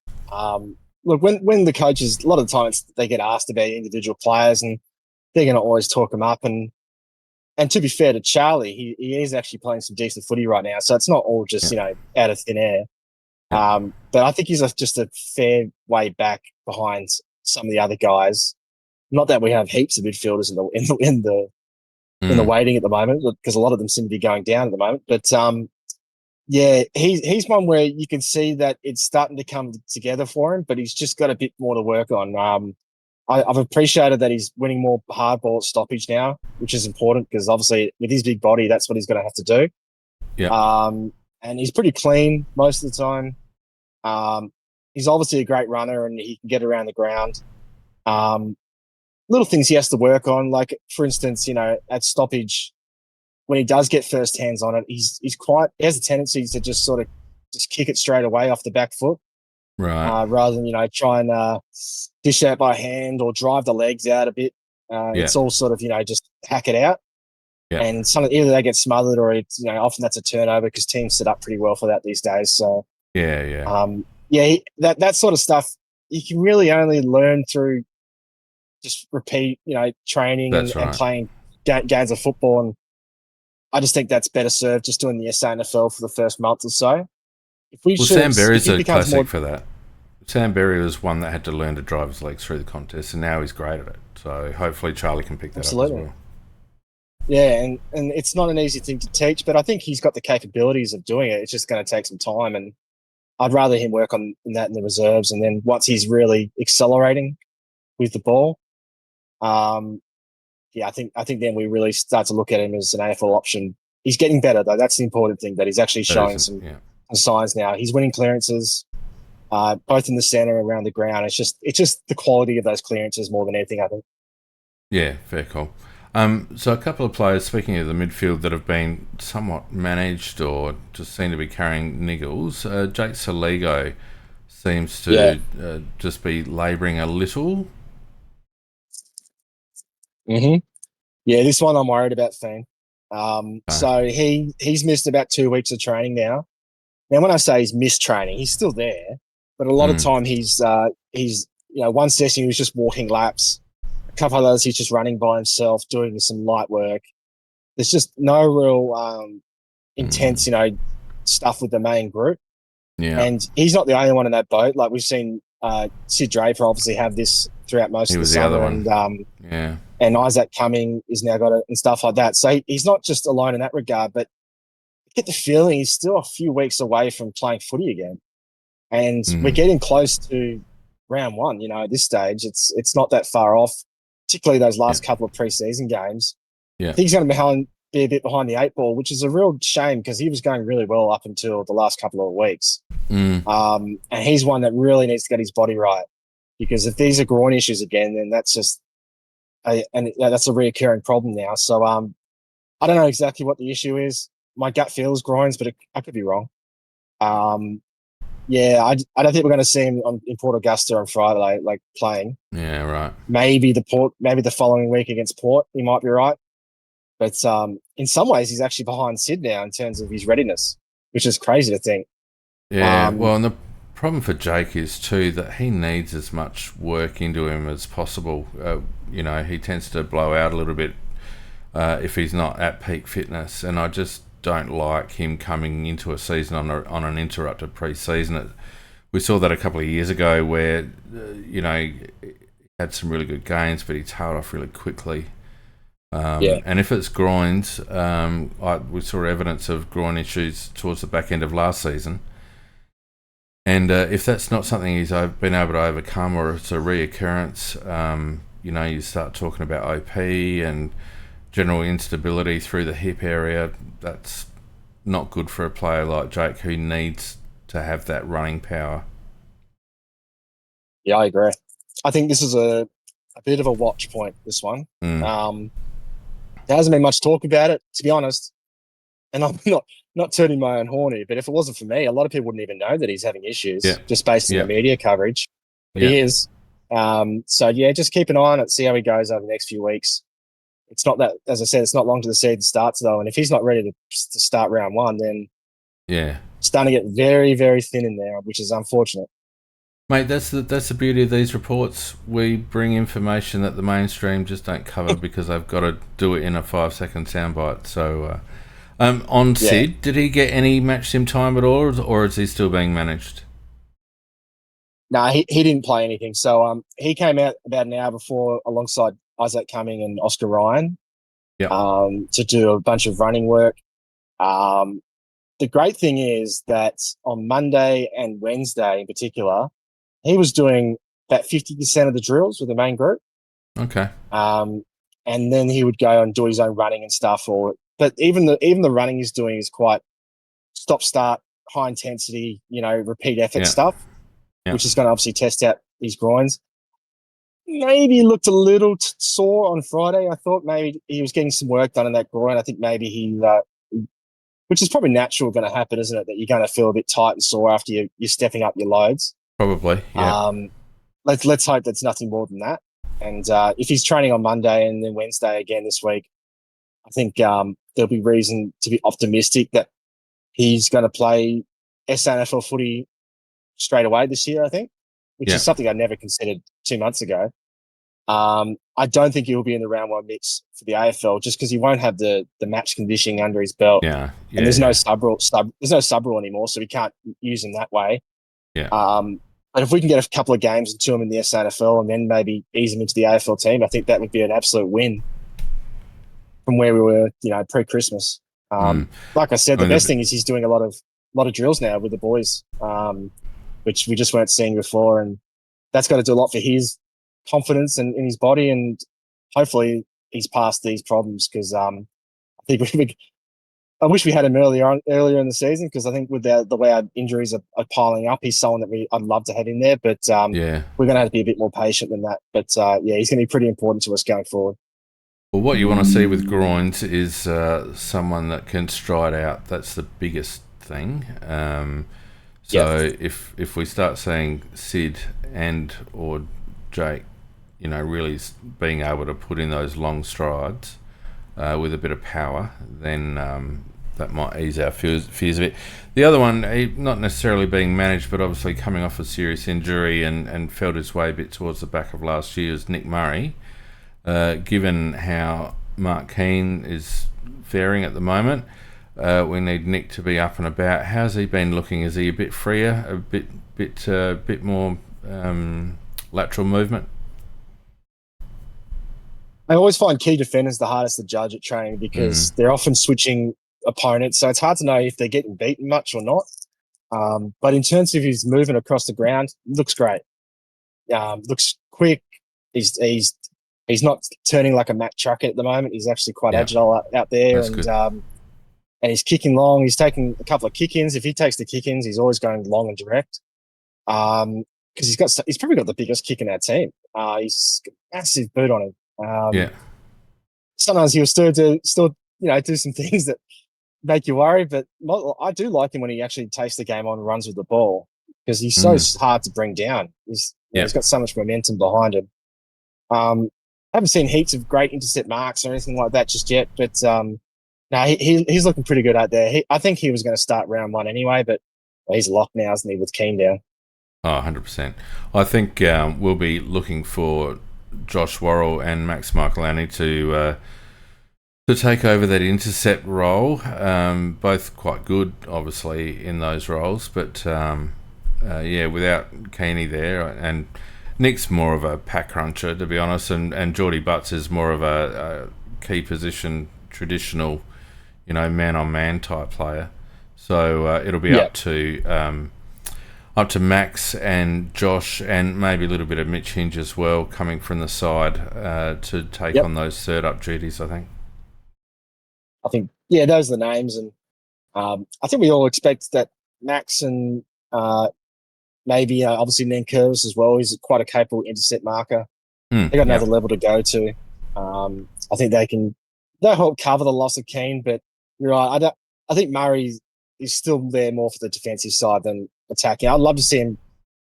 Look, when the coaches, a lot of the times they get asked about individual players, and they're going to always talk them up. And to be fair to Charlie, he is actually playing some decent footy right now, so it's not all just out of thin air. But I think he's just a fair way back behind some of the other guys. Not that we have heaps of midfielders in the waiting at the moment, because a lot of them seem to be going down at the moment. But he's one where you can see that it's starting to come together for him, but he's just got a bit more to work on. I've appreciated that he's winning more hard ball at stoppage now, which is important because obviously with his big body, that's what he's going to have to do. Yeah. And he's pretty clean most of the time. He's obviously a great runner and he can get around the ground. Little things he has to work on, like for instance, at stoppage, when he does get first hands on it, he has a tendency to just sort of just kick it straight away off the back foot. Right. Rather than, try and dish out by hand or drive the legs out a bit. It's all sort of, just hack it out. Yeah. And either they get smothered or it's, often that's a turnover because teams set up pretty well for that these days. So, that sort of stuff you can really only learn through just repeat, training and playing games of football. And I just think that's better served just doing the SANFL for the first month or so. Sam Berry's a classic for that. Sam Berry was one that had to learn to drive his legs through the contest, and now he's great at it. So hopefully Charlie can pick that up as well. Yeah, and it's not an easy thing to teach, but I think he's got the capabilities of doing it. It's just going to take some time, and I'd rather him work on that in the reserves, and then once he's really accelerating with the ball, I think then we really start to look at him as an AFL option. He's getting better though. That's the important thing, that he's actually showing some signs now. He's winning clearances, both in the centre and around the ground. It's just the quality of those clearances more than anything, I think. Yeah, fair call. So a couple of players, speaking of the midfield, that have been somewhat managed or just seem to be carrying niggles. Jake Saligo seems to just be labouring a little. Mm-hmm. Yeah, this one I'm worried about, Fane. So he's missed about 2 weeks of training now. Now, when I say he's missed training, he's still there, but a lot of time he's one session he was just walking laps. A couple of others he's just running by himself, doing some light work. There's just no real intense, stuff with the main group. Yeah. And he's not the only one in that boat. Like we've seen Sid Draper obviously have this throughout most of the summer. And Isaac Cumming is now got it and stuff like that. So he's not just alone in that regard, but I get the feeling he's still a few weeks away from playing footy again. And we're getting close to round one, at this stage. It's not that far off, particularly those last couple of preseason games. Yeah. I think he's going to be a bit behind the 8 ball, which is a real shame because he was going really well up until the last couple of weeks. And he's one that really needs to get his body right, because if these are groin issues again, then that's just that's a reoccurring problem now. So I don't know exactly what the issue is. My gut feels groins, but I could be wrong. I don't think we're going to see him in Port Augusta on Friday, like playing. Yeah, right. Maybe the following week against Port, he might be right. But in some ways, he's actually behind Sid now in terms of his readiness, which is crazy to think. Yeah, and the problem for Jake is too that he needs as much work into him as possible. He tends to blow out a little bit if he's not at peak fitness, and I just don't like him coming into a season on an interrupted pre-season. We saw that a couple of years ago where he had some really good gains, but he tailed off really quickly. And if it's groins, we saw evidence of groin issues towards the back end of last season. And if that's not something he's been able to overcome, or it's a reoccurrence, you start talking about OP and general instability through the hip area. That's not good for a player like Jake, who needs to have that running power. Yeah, I agree. I think this is a bit of a watch point, this one. Mm. There hasn't been much talk about it, to be honest. And I'm not turning my own horn here, but if it wasn't for me, a lot of people wouldn't even know that he's having Yeah, issues just based on yeah, the media coverage. But yeah. he is. So yeah, just keep an eye on it, see how he goes over the next few weeks. It's not that, as I said, it's not long to the season starts though, and if he's not ready to start round one, then Yeah, it's starting to get very, very thin in there, which is unfortunate. mate. That's the beauty of these reports. We bring information that the mainstream just don't cover because they've got to do it in a 5-second soundbite. So, on Yeah. Sid, did he get any match sim time at all, or is he still being managed? No, he didn't play anything. So he came out about an hour before alongside Isaac Cumming and Oscar Ryan Yep. to do a bunch of running work. Um, the great thing is that on Monday and Wednesday in particular, he was doing about 50% of the drills with the main group. Okay. And then he would go and do his own running and stuff. But even the running he's doing is quite stop start, high intensity, repeat effort Yeah. stuff, Yeah. which is going to obviously test out his groins. Maybe he looked a little sore on Friday. I thought maybe he was getting some work done in that groin. I think maybe which is probably natural going to happen, isn't it? That you're going to feel a bit tight and sore after you're stepping up your loads. Probably. Yeah. Let's hope that's nothing more than that. And if he's training on Monday and then Wednesday again this week, I think there'll be reason to be optimistic that he's going to play SNFL footy straight away this year, I think, which Yeah. is something I never considered 2 months ago. I don't think he'll be in the round one mix for the AFL just because he won't have the match conditioning under his belt. Yeah. Yeah. And there's no Yeah. there's no sub rule anymore, so we can't use him that way. Yeah. But if we can get a couple of games into him in the SNFL and then maybe ease him into the AFL team, I think that would be an absolute win from where we were, pre-Christmas. Like I said, the best thing is he's doing a lot of drills now with the boys, which we just weren't seeing before, and that's got to do a lot for his confidence and in his body, and hopefully he's past these problems because I think I wish we had him earlier in the season because I think with the way our injuries are piling up, he's someone that I'd love to have in there, but Yeah. we're going to have to be a bit more patient than that. But yeah, he's going to be pretty important to us going forward. Well, what you want to see with groins is someone that can stride out. That's the biggest thing. If we start seeing Sid and or Jake, really being able to put in those long strides with a bit of power, then that might ease our fears a bit. The other one, not necessarily being managed, but obviously coming off a serious injury and felt his way a bit towards the back of last year, is Nick Murray. Given how Mark Keane is faring at the moment, we need Nick to be up and about. How's he been looking? Is he a bit freer, a bit more lateral movement? I always find key defenders the hardest to judge at training because they're often switching opponents, so it's hard to know if they're getting beaten much or not. But in terms of his movement across the ground, looks great. Looks quick. He's not turning like a Mack Trucker at the moment. He's actually quite agile out there, and he's kicking long. He's taking a couple of kick-ins. If he takes the kick-ins, he's always going long and direct. Because he's probably got the biggest kick in our team. He's got a massive boot on him. Sometimes he'll still do some things that make you worry, but I do like him when he actually takes the game on and runs with the ball because he's so hard to bring down. He's got so much momentum behind him. I haven't seen heaps of great intercept marks or anything like that just yet, but he's looking pretty good out there. I think he was going to start round one anyway, but he's locked now, isn't he, with Keane down? Oh, 100%. I think we'll be looking for Josh Worrell and Max Michaelani to take over that intercept role. Both quite good, obviously, in those roles, but without Keane there, and Nick's more of a pack cruncher, to be honest, and Geordie Butts is more of a key position, traditional, man-on-man type player. So it'll be up to up to Max and Josh and maybe a little bit of Mitch Hinge as well coming from the side to take on those third up duties, I think. I think, those are the names. And I think we all expect that Max and maybe obviously Nankervis as well. He's quite a capable intercept marker. They've got another level to go to. I think they'll help cover the loss of Keane, but you're right. I think Murray is still there more for the defensive side than attacking. I'd love to see him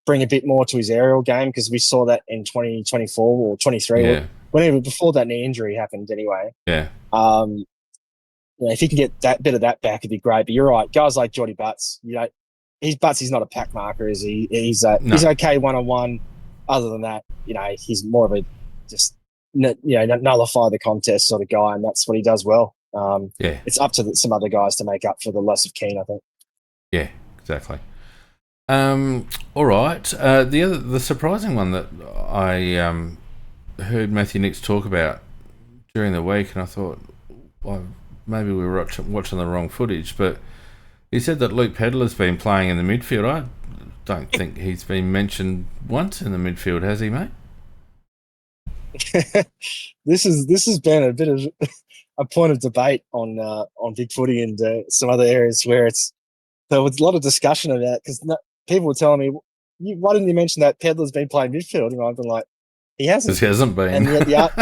bring a bit more to his aerial game because we saw that in 2024 or 23, whenever before that knee injury happened anyway. Yeah. If he can get that bit of that back, it'd be great. But you're right, guys like Jordie Butts, he's not a pack marker, is he? He's okay one-on-one. Other than that, he's more of a just nullify the contest sort of guy, and that's what he does well. It's up to some other guys to make up for the loss of Keane, I think. Yeah, exactly. All right. The surprising one that I heard Matthew Nicks talk about during the week, and I thought, well, maybe we were watching the wrong footage, but he said that Luke Pedlar's been playing in the midfield. I don't think he's been mentioned once in the midfield, has he, mate? This has been a bit of a point of debate on Big Footy and some other areas where there was a lot of discussion of that because people were telling me, why didn't you mention that Pedlar's been playing midfield? And I've been like, he hasn't. He hasn't been. And yet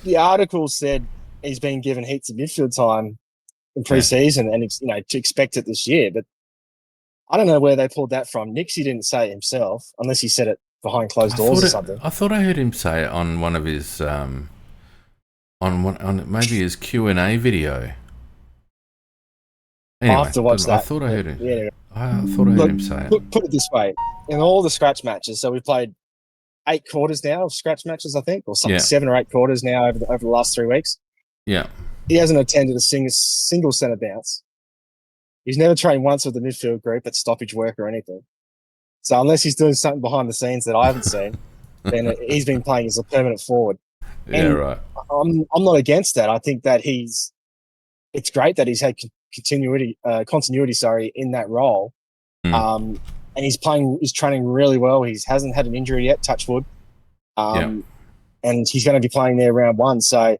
the article said he's been given heaps of midfield time in pre-season and to expect it this year. But I don't know where they pulled that from. Nixie didn't say it himself, unless he said it behind closed doors or something. I thought I heard him say it on one of his on maybe his Q&A video. Anyway, I have to watch that. I thought I heard him. Yeah. I thought I heard him say it. Put it this way: in all the scratch matches, so we played 8 quarters now of scratch matches, I think, or something, 7 or 8 quarters now over the last 3 weeks. Yeah, he hasn't attended a single centre bounce. He's never trained once with the midfield group at stoppage work or anything. So unless he's doing something behind the scenes that I haven't seen, then he's been playing as a permanent forward. Yeah, right. I'm not against that. I think that it's great that he's had continuity in that role. And he's training really well. He hasn't had an injury yet, touch wood. And he's going to be playing there round 1. So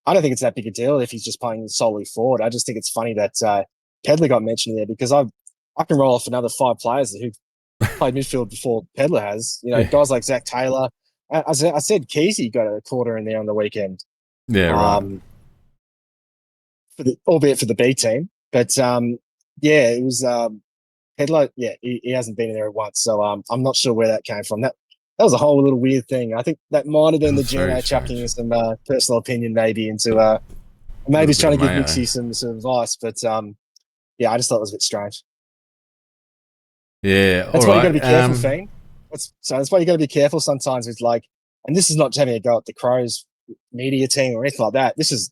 I don't think it's that big a deal if he's just playing solely forward. I just think it's funny that Pedlar got mentioned there because I can roll off another 5 players who played midfield before Pedlar has. Guys like Zach Taylor. I said Kesey got a quarter in there on the weekend. Yeah, right. Albeit for the B team. But, it was Pedlar. Yeah, he hasn't been in there once. So I'm not sure where that came from. That was a whole little weird thing. I think that might have been the Gino chucking some personal opinion maybe into maybe he's trying to give Nixie some advice. But, I just thought it was a bit strange. Yeah, that's why you got to be careful, Fiend. That's why you got to be careful sometimes with and this is not having a go at the Crows media team or anything like that. This is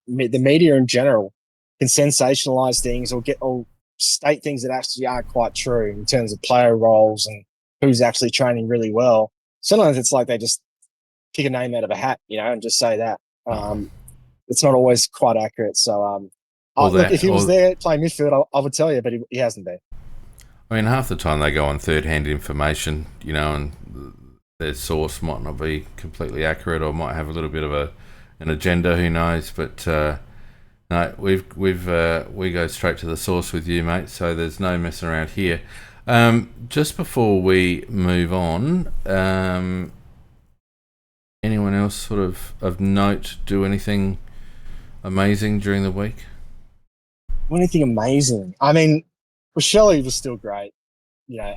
the media in general can sensationalize things or state things that actually aren't quite true in terms of player roles and who's actually training really well. Sometimes it's like they just pick a name out of a hat, and just say that. It's not always quite accurate. So, if he was there playing midfield, I would tell you, but he hasn't been. I mean, half the time they go on third-hand information, and their source might not be completely accurate or might have a little bit of an agenda. Who knows? But no, we go straight to the source with you, mate. So there's no messing around here. Just before we move on, anyone else sort of note do anything amazing during the week? Anything amazing? I mean, Shelley was still great.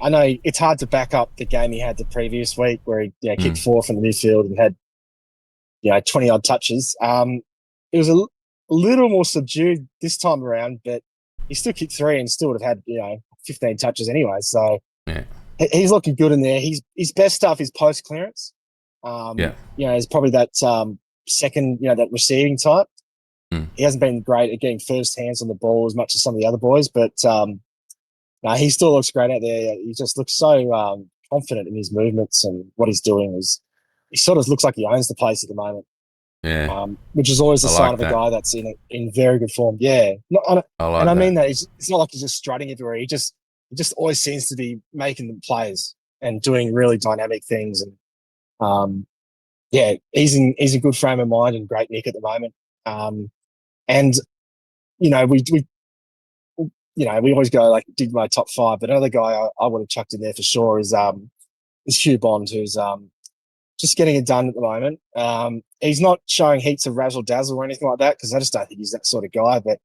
I know it's hard to back up the game he had the previous week where he kicked 4 from the midfield and had 20-odd touches. It was a little more subdued this time around, but he still kicked 3 and still would have had 15 touches anyway. So he's looking good in there. His best stuff is post clearance. He's probably that second, that receiving type. He hasn't been great at getting first hands on the ball as much as some of the other boys, but he still looks great out there. He just looks so confident in his movements and what he's doing. He sort of looks like he owns the place at the moment. Yeah, which is always a sign of a guy that's in very good form. Yeah, I mean that it's not like he's just strutting everywhere. He he just always seems to be making them plays and doing really dynamic things. And he's in good frame of mind and great nick at the moment. And we always go like did my top 5, but another guy I would have chucked in there for sure is Hugh Bond, who's just getting it done at the moment. He's not showing heaps of razzle dazzle or anything like that because I just don't think he's that sort of guy, but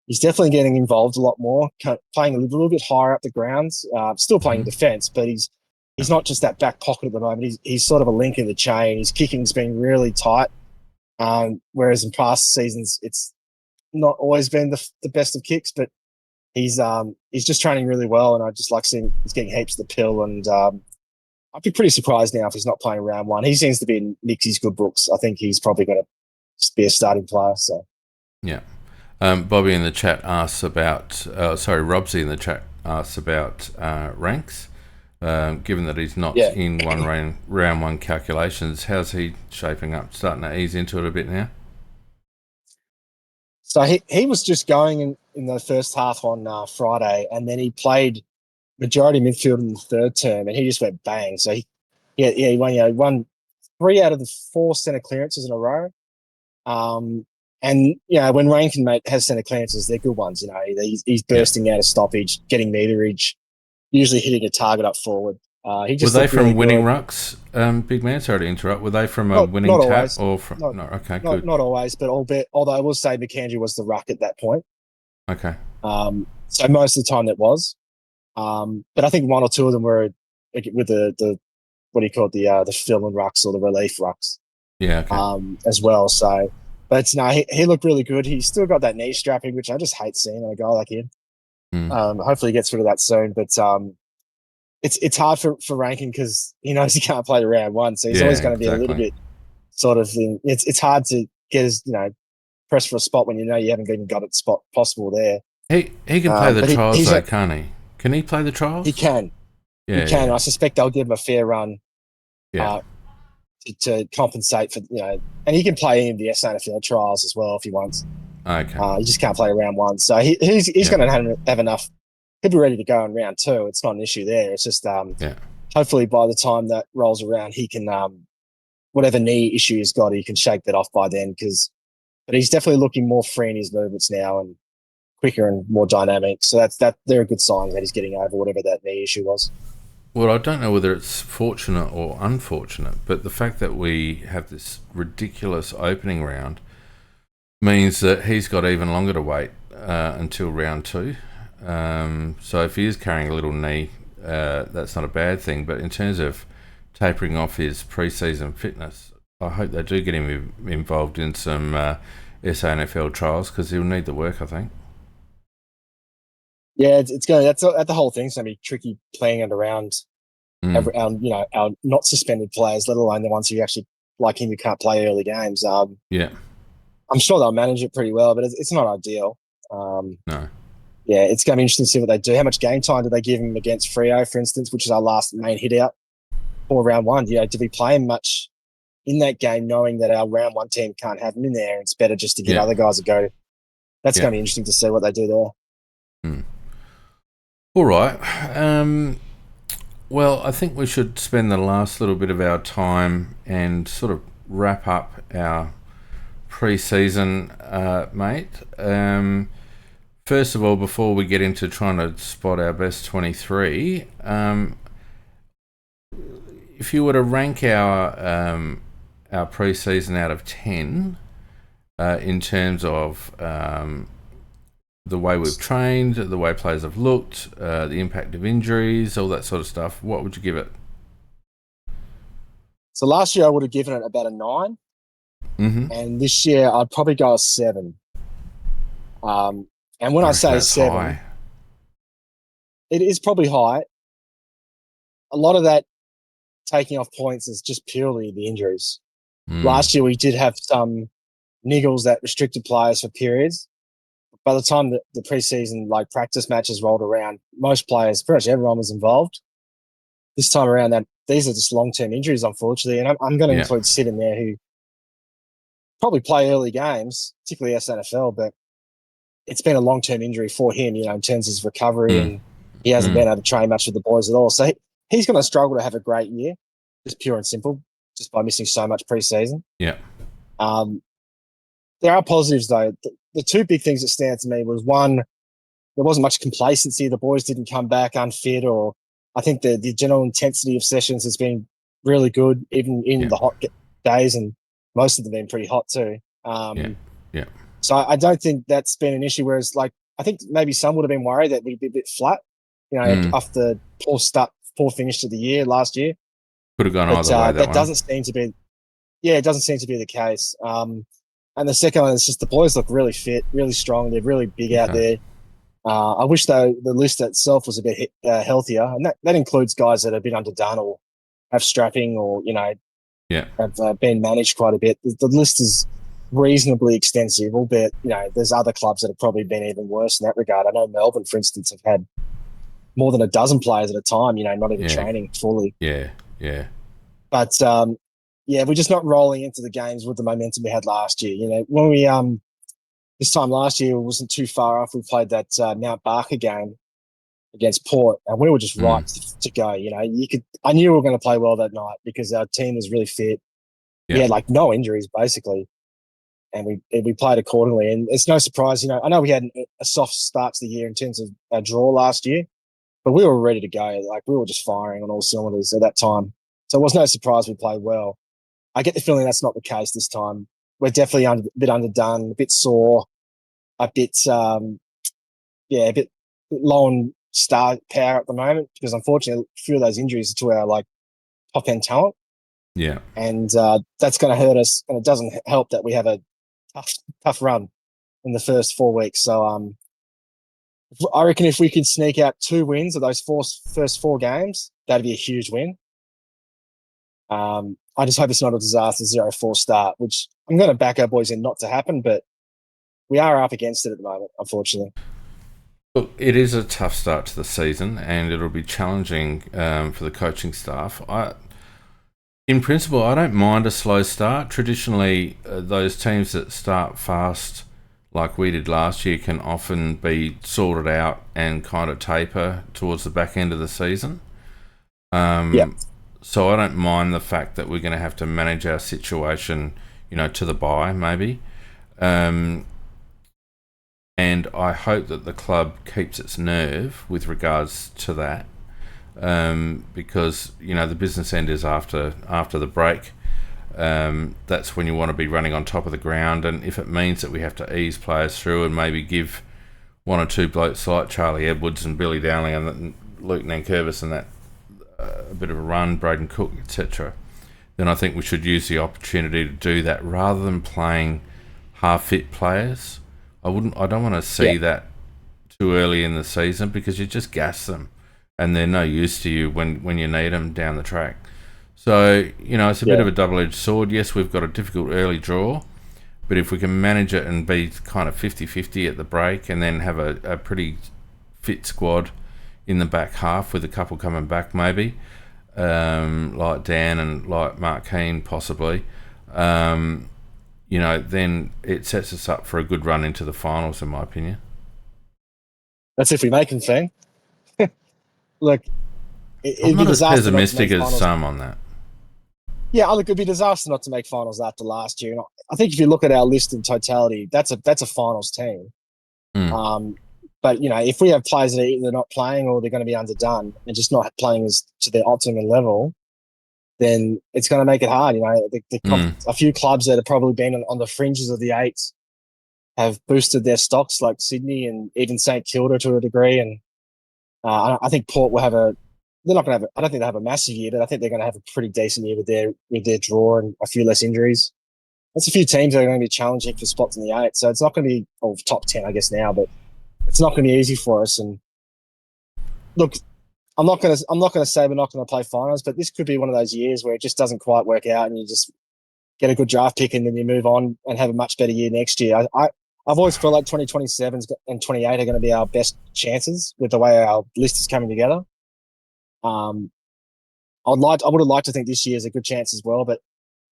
he's definitely getting involved a lot more, playing a little bit higher up the grounds, still playing defence, but he's not just that back pocket at the moment. He's sort of a link in the chain. His kicking's been really tight, whereas in past seasons it's not always been the best of kicks, but he's just training really well, and I just like seeing he's getting heaps of the pill, and I'd be pretty surprised now if he's not playing round 1. He seems to be in Nixie's good books. I think he's probably going to be a starting player. So yeah. Bobby in the chat asks about, Robsy in the chat asks about ranks. Given that he's not in round 1 calculations, how's he shaping up? Starting to ease into it a bit now? So he was just going in the first half on Friday, and then he played majority midfield in the third term, and he just went bang. So he won 3 out of the 4 centre clearances in a row. And when Rankin has centre clearances, they're good ones. He's bursting out of stoppage, getting meterage, usually hitting a target up forward. Were they from really winning rucks, big man? Sorry to interrupt. Were they from a winning tap always. or from? Good. Not always, but although I will say McAndrew was the ruck at that point. Okay. So most of the time that was, but I think 1 or 2 of them were with the what do you call it, the fill and rucks or the relief rucks. Yeah. Okay. As well. So, but no, he looked really good. He's still got that knee strapping, which I just hate seeing on a guy like him. Hopefully he gets rid of that soon, but it's hard for Rankin because he knows he can't play round 1, so he's always going to be a little bit sort of thing. It's hard to get his press for a spot when you haven't even got a spot possible there. He can play the trials though, can't he? Can he play the trials? He can. Yeah, he can. I suspect they'll give him a fair run. Yeah. To compensate for and he can play in the SNFL trials as well if he wants. Okay. He just can't play round 1, so he's going to have enough. He'll be ready to go in round 2. It's not an issue there. It's just hopefully by the time that rolls around, he can whatever knee issue he's got, he can shake that off by then. But he's definitely looking more free in his movements now and quicker and more dynamic. So they're a good sign that he's getting over whatever that knee issue was. Well, I don't know whether it's fortunate or unfortunate, but the fact that we have this ridiculous opening round means that he's got even longer to wait until round 2. So if he is carrying a little knee, that's not a bad thing. But in terms of tapering off his preseason fitness, I hope they do get him involved in some SANFL trials because he'll need the work, I think. Yeah, it's going. That's the whole thing's going to be tricky playing it around our not suspended players, let alone the ones who actually like him who can't play early games. I'm sure they'll manage it pretty well, but it's not ideal. No. Yeah, it's going to be interesting to see what they do. How much game time do they give him against Freo, for instance, which is our last main hit out for round 1? Do we play him much in that game, knowing that our round 1 team can't have him in there? It's better just to give other guys a go. That's going to be interesting to see what they do there. All right. Well, I think we should spend the last little bit of our time and sort of wrap up our pre-season, mate. First of all, before we get into trying to spot our best 23, if you were to rank our pre-season out of 10 in terms of the way we've trained, the way players have looked, the impact of injuries, all that sort of stuff, what would you give it? So last year I would have given it about a 9. And this year I'd probably go a 7. And when I say 7, high. It is probably high. A lot of that taking off points is just purely the injuries. Last year we did have some niggles that restricted players for periods. By the time the preseason practice matches rolled around, most players, pretty much everyone was involved. This time around, these are just long-term injuries, unfortunately, and I'm going to include Sid in there, who probably play early games, particularly SNFL, but it's been a long-term injury for him, in terms of his recovery, and He hasn't been able to train much with the boys at all. So he's going to struggle to have a great year, just pure and simple, just by missing so much preseason. Yeah. There are positives, though. The two big things that stand to me was, one, there wasn't much complacency. The boys didn't come back unfit, or I think the general intensity of sessions has been really good, even in the hot days, and most of them have been pretty hot too. So I don't think that's been an issue, whereas, like, I think maybe some would have been worried that we'd be a bit flat, after the poor finish to the year last year. Could have gone either way. That doesn't seem to be. Yeah, it doesn't seem to be the case. And the second one is just the boys look really fit, really strong. They're really big out there. I wish, though, the list itself was a bit healthier, and that includes guys that have been underdone or have strapping, or have been managed quite a bit. The list is reasonably extensive, albeit there's other clubs that have probably been even worse in that regard. I know Melbourne, for instance, have had more than a dozen players at a time, not even training fully. Yeah. But we're just not rolling into the games with the momentum we had last year. When we this time last year, it wasn't too far off. We played that Mount Barker game against Port, and we were just right to go. I knew we were going to play well that night because our team was really fit. We had no injuries basically, and we played accordingly. And it's no surprise, I know we had a soft start to the year in terms of our draw last year, but we were ready to go. Like, we were just firing on all cylinders at that time. So it was no surprise we played well. I get the feeling that's not the case this time. We're definitely a bit underdone, a bit sore, a bit low on star power at the moment, because unfortunately a few of those injuries to our top end talent. Yeah. And that's going to hurt us, and it doesn't help that we have a tough run in the first 4 weeks. So I reckon if we could sneak out 2 wins of those first 4 games, that'd be a huge win. I just hope it's not a disaster 0-4 start, which I'm going to back our boys in not to happen, but we are up against it at the moment, unfortunately. Look, it is a tough start to the season, and it'll be challenging for the coaching staff. In principle, I don't mind a slow start. Traditionally, those teams that start fast, like we did last year, can often be sorted out and kind of taper towards the back end of the season. So I don't mind the fact that we're going to have to manage our situation, to the bye, maybe. And I hope that the club keeps its nerve with regards to that, because the business end is after the break. That's when you want to be running on top of the ground, and if it means that we have to ease players through and maybe give 1 or 2 blokes like Charlie Edwards and Billy Dowling and Luke Nankervis and that a bit of a run, Braden Cook, etc., then I think we should use the opportunity to do that rather than playing half-fit players. I don't want to see that too early in the season, because you just gas them and they're no use to you when you need them down the track. So, it's a bit of a double-edged sword. Yes, we've got a difficult early draw, but if we can manage it and be kind of 50-50 at the break, and then have a pretty fit squad in the back half with a couple coming back maybe, like Dan and like Mark Keane possibly, then it sets us up for a good run into the finals, in my opinion. That's if we make them, thing. Look, I'm not as pessimistic as some on that. Yeah, look, it'd be a disaster not to make finals after last year. I think if you look at our list in totality, that's a finals team. But if we have players that are either not playing or they're going to be underdone and just not playing to their optimum level, then it's going to make it hard. A few clubs that have probably been on the fringes of the 8s have boosted their stocks, like Sydney and even St Kilda to a degree. And I think Port will have they're not going to have. I don't think they have a massive year, but I think they're going to have a pretty decent year with their draw and a few less injuries. That's a few teams that are going to be challenging for spots in the 8. So it's not going to be top 10, I guess, now, but it's not going to be easy for us. And look, I'm not going to say we're not going to play finals, but this could be one of those years where it just doesn't quite work out, and you just get a good draft pick and then you move on and have a much better year next year. I've always felt like 2027 and 28 are going to be our best chances with the way our list is coming together. I would have liked to think this year is a good chance as well, but it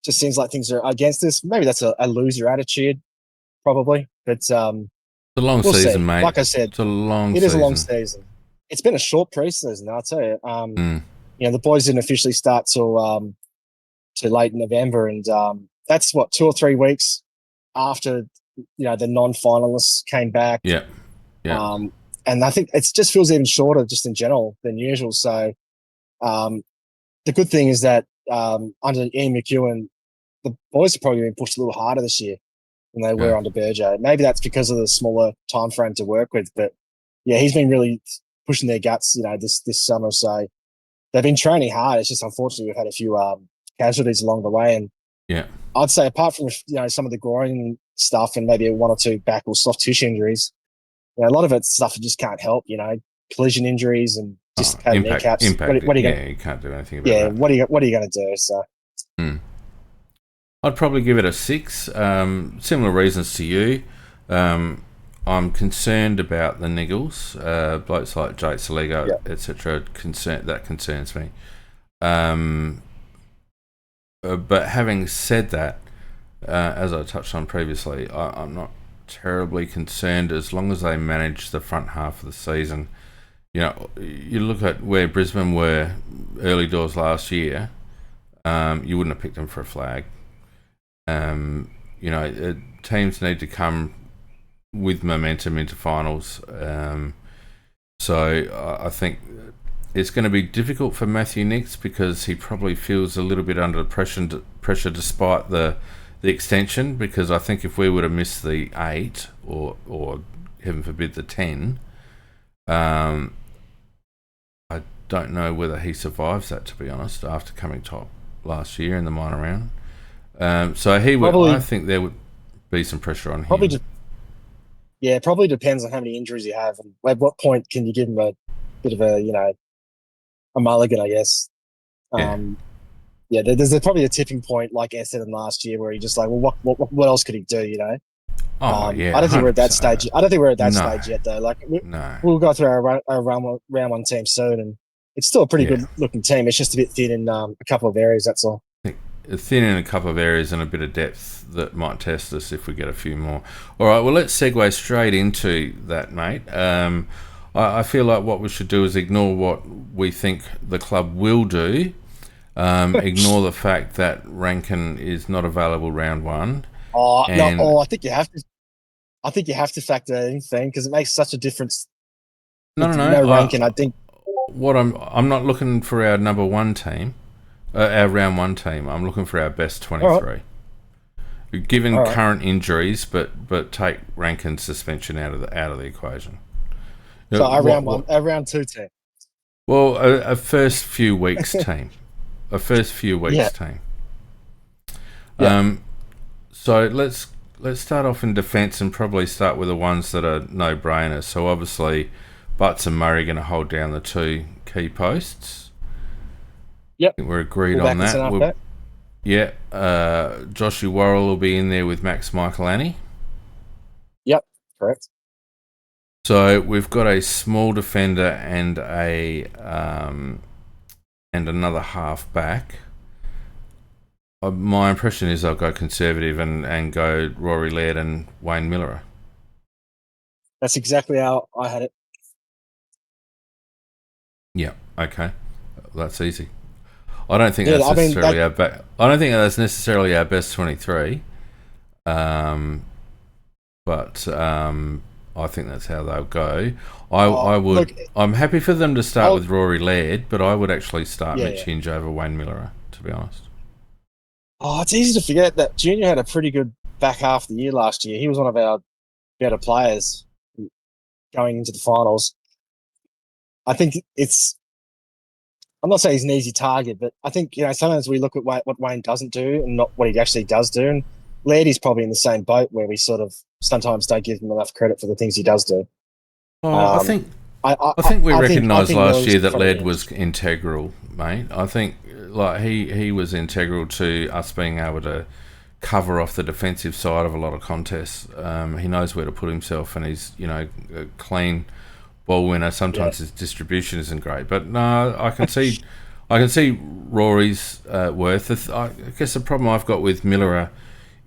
just seems like things are against us. Maybe that's a loser attitude, probably. But it's a long season, mate. Like I said, it's a long season. It is a long season. it's been a short preseason, I'll tell you. Mm. The boys didn't officially start till late November, and that's what 2 or 3 weeks after the non-finalists came back. Yeah. Yeah. And I think it just feels even shorter, just in general, than usual. So the good thing is that under Ian McEwen, the boys have probably been pushed a little harder this year than they were under Berger. Maybe that's because of the smaller time frame to work with, but yeah, he's been really pushing their guts, this summer. So they've been training hard. It's just unfortunately we've had a few casualties along the way, and Yeah. I'd say apart from some of the groin stuff and maybe one or two back or soft tissue injuries, a lot of it's stuff you just can't help. Collision injuries and dislocated kneecaps. Impact. What are you you can't do anything about that. what are you going to do? So. I'd probably give it a 6. Similar reasons to you. I'm concerned about the niggles. Blokes like Jake Saliga, etc. That concerns me. But having said that, as I touched on previously, I'm not terribly concerned as long as they manage the front half of the season. You look at where Brisbane were early doors last year, you wouldn't have picked them for a flag. Teams need to come with momentum into finals. So I think it's going to be difficult for Matthew Nicks because he probably feels a little bit under pressure despite the extension, because I think if we would have missed the 8 or heaven forbid the 10, I don't know whether he survives that, to be honest, after coming top last year in the minor round. So he would. I think there would be some pressure on him. It probably depends on how many injuries you have, and at what point can you give him a bit of a mulligan, I guess. There's probably a tipping point, like I said in last year, where he just like, well, what else could he do? I don't think we're at that stage. I don't think we're at that stage yet, though. Like we'll go through our round one team soon, and it's still a pretty good looking team. It's just a bit thin in a couple of areas. That's all. Thin in a couple of areas and a bit of depth that might test us if we get a few more. All right, well, let's segue straight into that, mate. I feel like what we should do is ignore what we think the club will do. Ignore the fact that Rankin is not available round one. I think you have to. I think you have to factor that in, because it makes such a difference. No. Rankin. I think what I'm not looking for our number one team, our round one team. I'm looking for our best 23. Given current injuries, but take Rankin's suspension out of the equation. So our round two team. Well, a first few weeks team. A first few weeks team. So let's start off in defence and probably start with the ones that are no-brainers. So obviously, Butts and Murray are going to hold down the 2 key posts. Yep. I think we're agreed on that. Joshy Worrell will be in there with Max Michaelani. Yep, correct. So we've got a small defender and another half back. My impression is I'll go conservative and go Rory Laird and Wayne Miller. That's exactly how I had it. Yeah. Okay. That's easy. I don't think that's necessarily our back. I don't think that's necessarily our best 23. But I think that's how they'll go. I would. Look, I'm happy for them to start with Rory Laird, but I would actually start Mitch Hinge over Wayne Miller, to be honest. It's easy to forget that Junior had a pretty good back half of the year last year. He was one of our better players going into the finals. I think I'm not saying he's an easy target, but I think, sometimes we look at what Wayne doesn't do and not what he actually does do. And Lairdy's probably in the same boat where we sort of sometimes don't give him enough credit for the things he does do. I think we recognised last year that Laird was integral, mate. I think he was integral to us being able to cover off the defensive side of a lot of contests. He knows where to put himself, and he's a clean ball winner. Sometimes his distribution isn't great, but no, I can see Rory's worth. I guess the problem I've got with Miller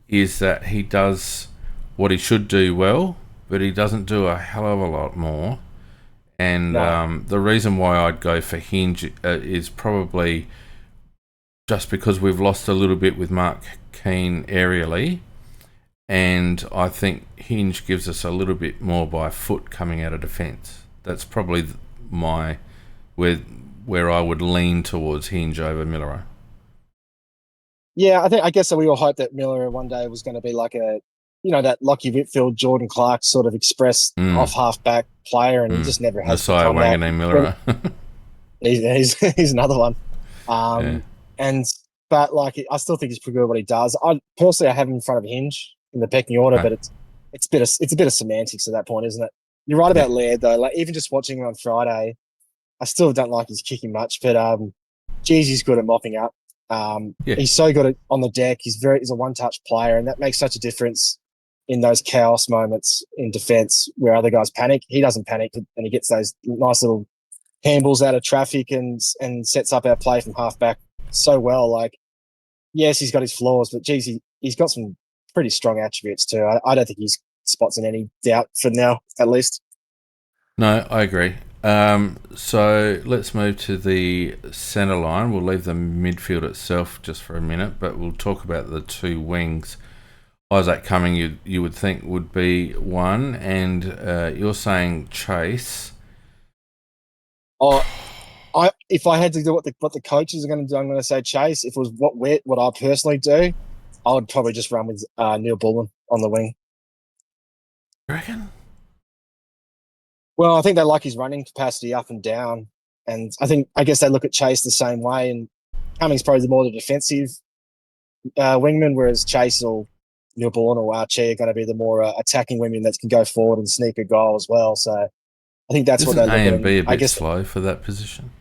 is that he does what he should do well, but he doesn't do a hell of a lot more. And No. the reason why I'd go for Hinge is probably just because we've lost a little bit with Mark Keane aerially, and I think Hinge gives us a little bit more by foot coming out of defence. That's probably my where I would lean towards Hinge over Miller. Yeah, I guess that we all hoped that Miller one day was going to be like that Lockie Whitfield, Jordan Clark sort of express off Mm, halfback player, and he mm. just never has Nasiah become that. Wanganeen Miller. He's another one. Yeah. And but like I still think he's pretty good at what he does. I have him in front of Hinge in the pecking order, Okay. but it's a bit of semantics at that point, isn't it? You're right Yeah. about Laird though. Like even just watching him on Friday, I still don't like his kicking much, but geez, he's good at mopping up. Yeah. He's so good on the deck. He's a one-touch player, and that makes such a difference in those chaos moments in defence where other guys panic. He doesn't panic, and he gets those nice little handballs out of traffic and sets up our play from halfback so well. Like, yes, he's got his flaws, but geez, he's got some pretty strong attributes too. I don't think he's spots in any doubt for now, at least. No, I agree. So let's move to the centre line. We'll leave the midfield itself just for a minute, but we'll talk about the two wings. Isaac Cumming, you would think would be one, and you're saying Chase. Oh, if I had to do what the coaches are going to do, I'm going to say Chase. If it was what I personally do, I would probably just run with Neil Bullen on the wing. You reckon? Well, I think they like his running capacity up and down, and I guess they look at Chase the same way. And Cummings probably more the defensive wingman, whereas Chase or Neil Bullen or Archie are going to be the more attacking wingman that can go forward and sneak a goal as well. So I think that's what Isn't they A look at. and And B a I bit guess, slow for that position?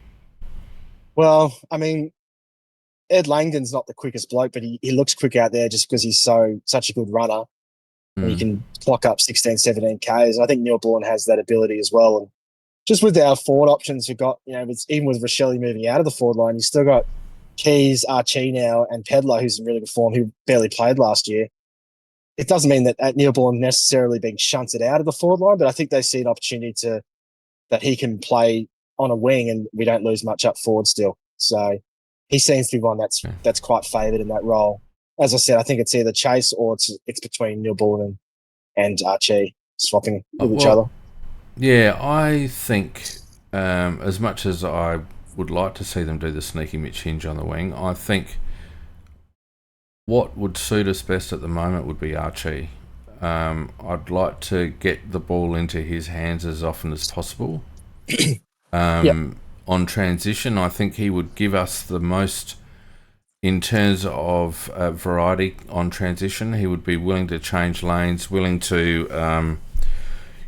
well, I mean, Ed Langdon's not the quickest bloke, but he looks quick out there just because he's such a good runner. And he Mm. can clock up 16, 17 Ks. I think Neil Bullen has that ability as well. And just with our forward options, we've got, even with Rochelle moving out of the forward line, you've still got Keys, Archie now, and Pedler, who's in really good form, who barely played last year. It doesn't mean that Neil Bullen necessarily being shunted out of the forward line, but I think they see an opportunity that he can play on a wing and we don't lose much up forward still. So he seems to be one that's quite favoured in that role. As I said, I think it's either Chase or it's between Neil Bullen and Archie swapping with each other. Well, yeah, I think as much as I would like to see them do the sneaky Mitch Hinge on the wing, I think what would suit us best at the moment would be Archie. I'd like to get the ball into his hands as often as possible. Yep. On transition, I think he would give us the most in terms of variety on transition. He would be willing to change lanes, willing to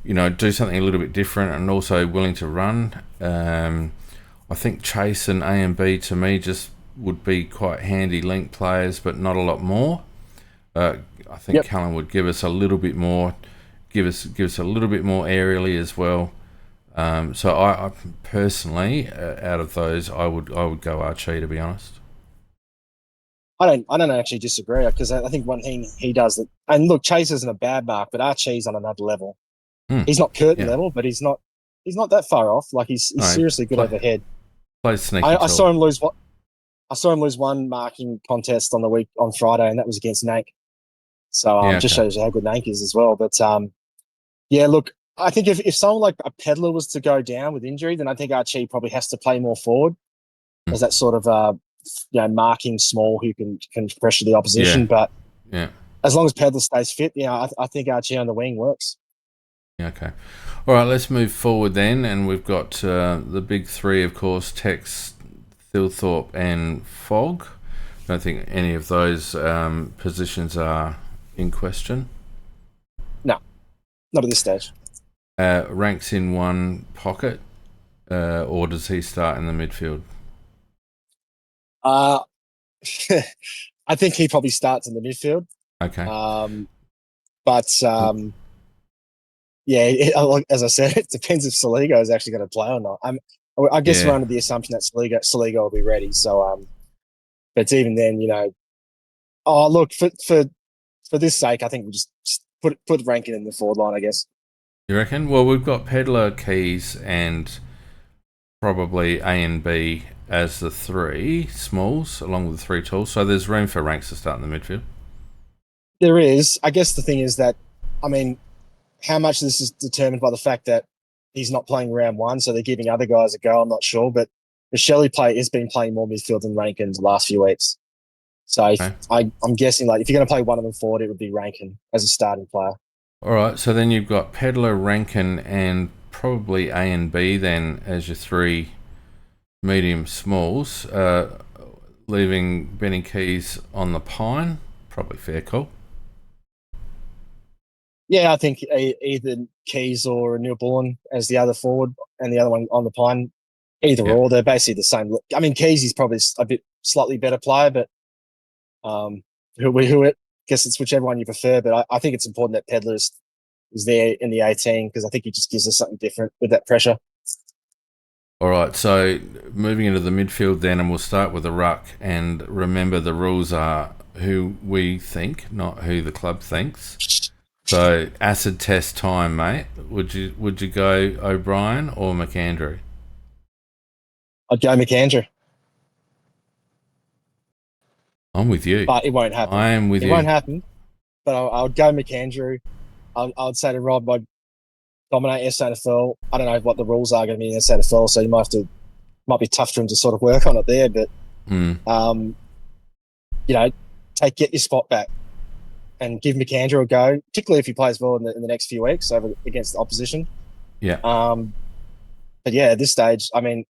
do something a little bit different, and also willing to run. I think Chase and A and B to me just would be quite handy link players, but not a lot more. I think Yep. Cullen would give us a little bit more, give us a little bit more aerially as well. So I personally, out of those, I would go Archie, to be honest. I don't actually disagree because I think one thing he does that, and look, Chase isn't a bad mark, but Archie's on another level. Mm, He's not curtain yeah, level, but he's not that far off. Like he's no, seriously good overhead. plays sneaky I saw tall. him lose one marking contest on Friday, and that was against Nank. So Yeah, just okay. shows you how good Nank is as well. But yeah, look, I think if someone like a Pedler was to go down with injury, then I think Archie probably has to play more forward Mm, as that sort of marking small who can pressure the yeah, opposition. But yeah, as long as Pedler stays fit, I think Archie on the wing works. yeah, okay. All right, let's move forward then, and we've got the big three, of course: Tex, Thilthorpe, and Fogg. I don't think any of those positions are in question. No, not at this stage. Ranks in one pocket, or does he start in the midfield? Uh, I think he probably starts in the midfield. Okay. Um, but yeah, as I said, it depends if Saligo is actually going to play or not. I guess we're Yeah. under the assumption that Saligo will be ready. So, but even then, oh look for this sake, I think we just put Rankin in the forward line. I guess. You reckon? Well, we've got Pedler, Keys, and probably A and B as the three smalls, along with the three talls. So there's room for Ranks to start in the midfield. There is. I guess the thing is that, I mean, how much of this is determined by the fact that he's not playing round one, so they're giving other guys a go. I'm not sure, but Michelle has been playing more midfield than Rankin the last few weeks. So Okay. I'm guessing if you're going to play one of them forward, it would be Rankin as a starting player. All right. So then you've got Pedler, Rankin, and probably A and B then as your three medium smalls, leaving Benny Keys on the pine. Probably fair call. Yeah, I think either Keys or Neil Bullen as the other forward and the other one on the pine. Either Yeah. or, they're basically the same. I mean, Keys is probably a bit slightly better player, but who it guess it's whichever one you prefer. But I think it's important that Pedler is there in the 18 because I think he just gives us something different with that pressure. All right, so moving into the midfield then, and we'll start with the ruck. And remember, the rules are who we think, not who the club thinks. So acid test time, mate. Would you go O'Brien or McAndrew? I'd go McAndrew, I'm with you. but it won't happen. I am with It you. won't happen. But I would go McAndrew. I would say to Rob, I'd dominate SANFL. I don't know what the rules are going to be in SANFL, so you might be tough for him to sort of work on it there. But get your spot back and give McAndrew a go, particularly if he plays well in the next few weeks against the opposition. Yeah. But yeah, at this stage, I mean,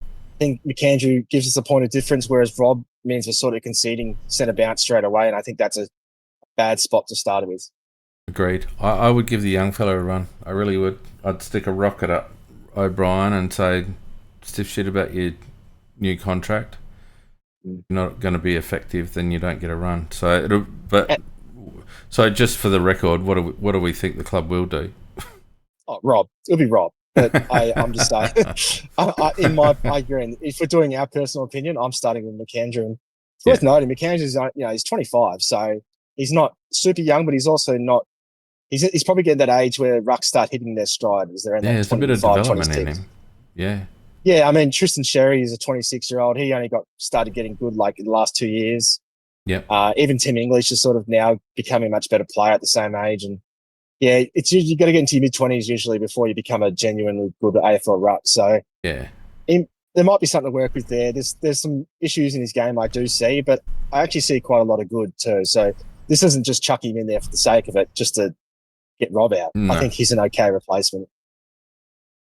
I think McAndrew gives us a point of difference, whereas Rob means we're sort of conceding centre bounce straight away, and I think that's a bad spot to start with. Agreed. I would give the young fella a run. I really would. I'd stick a rocket up O'Brien and say, stiff shit about your new contract. You're not going to be effective, then you don't get a run. So so just for the record, what do we think the club will do? Oh, Rob. It'll be Rob. But I'm just saying, I agree. If we're doing our personal opinion, I'm starting with McAndrew. And it's worth noting, McAndrew's, he's 25, so he's not super young, but he's also not. He's probably getting that age where rucks start hitting their stride as they're in that 25, there's a bit of development 26. in him. Yeah. Yeah, I mean, Tristan Sherry is a 26-year-old. He only started getting good in the last 2 years. Yep. Even Tim English is sort of now becoming a much better player at the same age. And yeah, it's you got to get into your mid-20s usually before you become a genuinely good AFL ruck. So yeah, there might be something to work with there. There's some issues in his game I do see, but I actually see quite a lot of good too. So this isn't just chuck him in there for the sake of it, just to get Rob out. No. I think he's an okay replacement.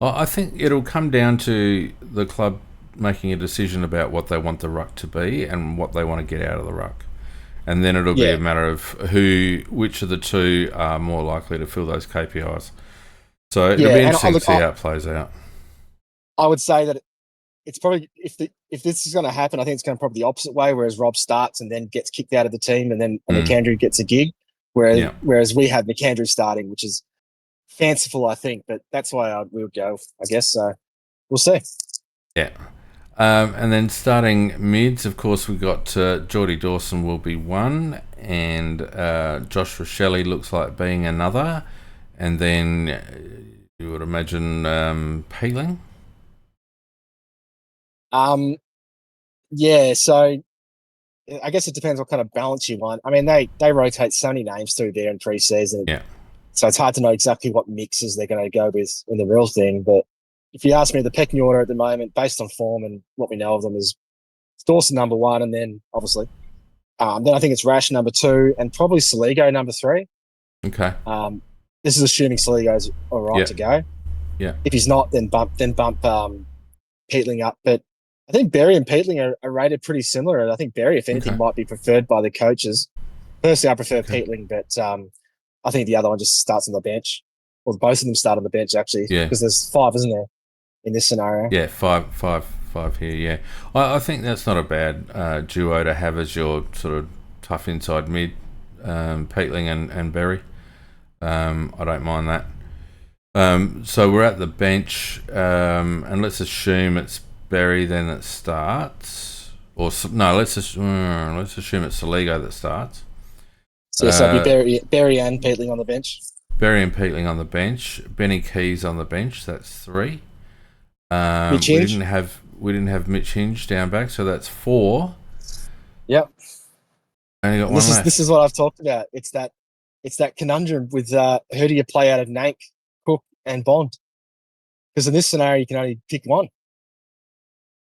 Well, I think it'll come down to the club making a decision about what they want the ruck to be and what they want to get out of the ruck. And then it'll be a matter of which of the two are more likely to fill those KPIs. So it'll be interesting to see how it plays out. I would say that it's probably, if this is going to happen, I think it's going to probably the opposite way, whereas Rob starts and then gets kicked out of the team and then McAndrew gets a gig, whereas we have McAndrew starting, which is fanciful, I think, but that's why we would go, I guess. So we'll see. Yeah. And then starting mids, of course, we've got Geordie Dawson will be one, and Josh Rochelle looks like being another, and then you would imagine Peeling. Yeah, so I guess it depends what kind of balance you want. I mean, they rotate so many names through there in pre-season. Yeah. So it's hard to know exactly what mixes they're going to go with in the real thing. But if you ask me, the pecking order at the moment, based on form and what we know of them, is Dawson number one, and then obviously, then I think it's Rash number two, and probably Saligo number three. Okay. This is assuming Saligo's all right to go. Yeah. If he's not, then bump Peatling up. But I think Berry and Peatling are rated pretty similar, and I think Berry, if anything, might be preferred by the coaches. Personally, I prefer Peatling, but I think the other one just starts on the bench. Well, both of them start on the bench, actually, because there's 5, isn't there, in this scenario? Yeah, five here, yeah. I think that's not a bad duo to have as your sort of tough inside mid, Peatling and Berry. I don't mind that. So we're at the bench, and let's assume it's Berry then that starts. Or no, let's assume it's Saligo that starts. So it'd be Berry and Peatling on the bench. Barry and Peatling on the bench. Benny Keys on the bench. That's 3. Mitch We Hinge. didn't have Mitch Hinge down back, so that's 4. Yep. Only got And one this is left. what I've talked about. It's that conundrum with who do you play out of Nank, Cook, and Bond? Because in this scenario, you can only pick one.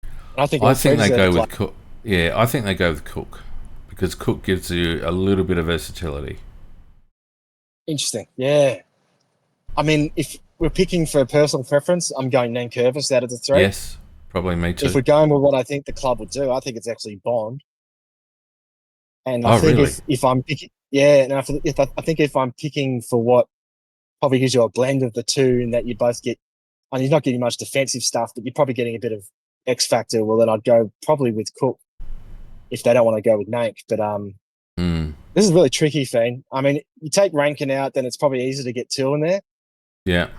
And I think I all three think they deserve to go play. with Cook. Yeah, I think they go with Cook because Cook gives you a little bit of versatility. Interesting. Yeah. I mean, if we're picking for personal preference, I'm going Nankervis out of the 3. Yes, probably me If too. we're going with what I think the club would do, I think it's actually Bond. And I Oh, think really? if I'm picking, yeah, and I think if I'm picking for what probably gives you a blend of the two, and that you both get, and you're not getting much defensive stuff, but you're probably getting a bit of X factor. Well, then I'd go probably with Cook if they don't want to go with Nank. But Mm, this is really tricky, Fiend. I mean, you take Rankin out, then it's probably easier to get 2 in there. yeah.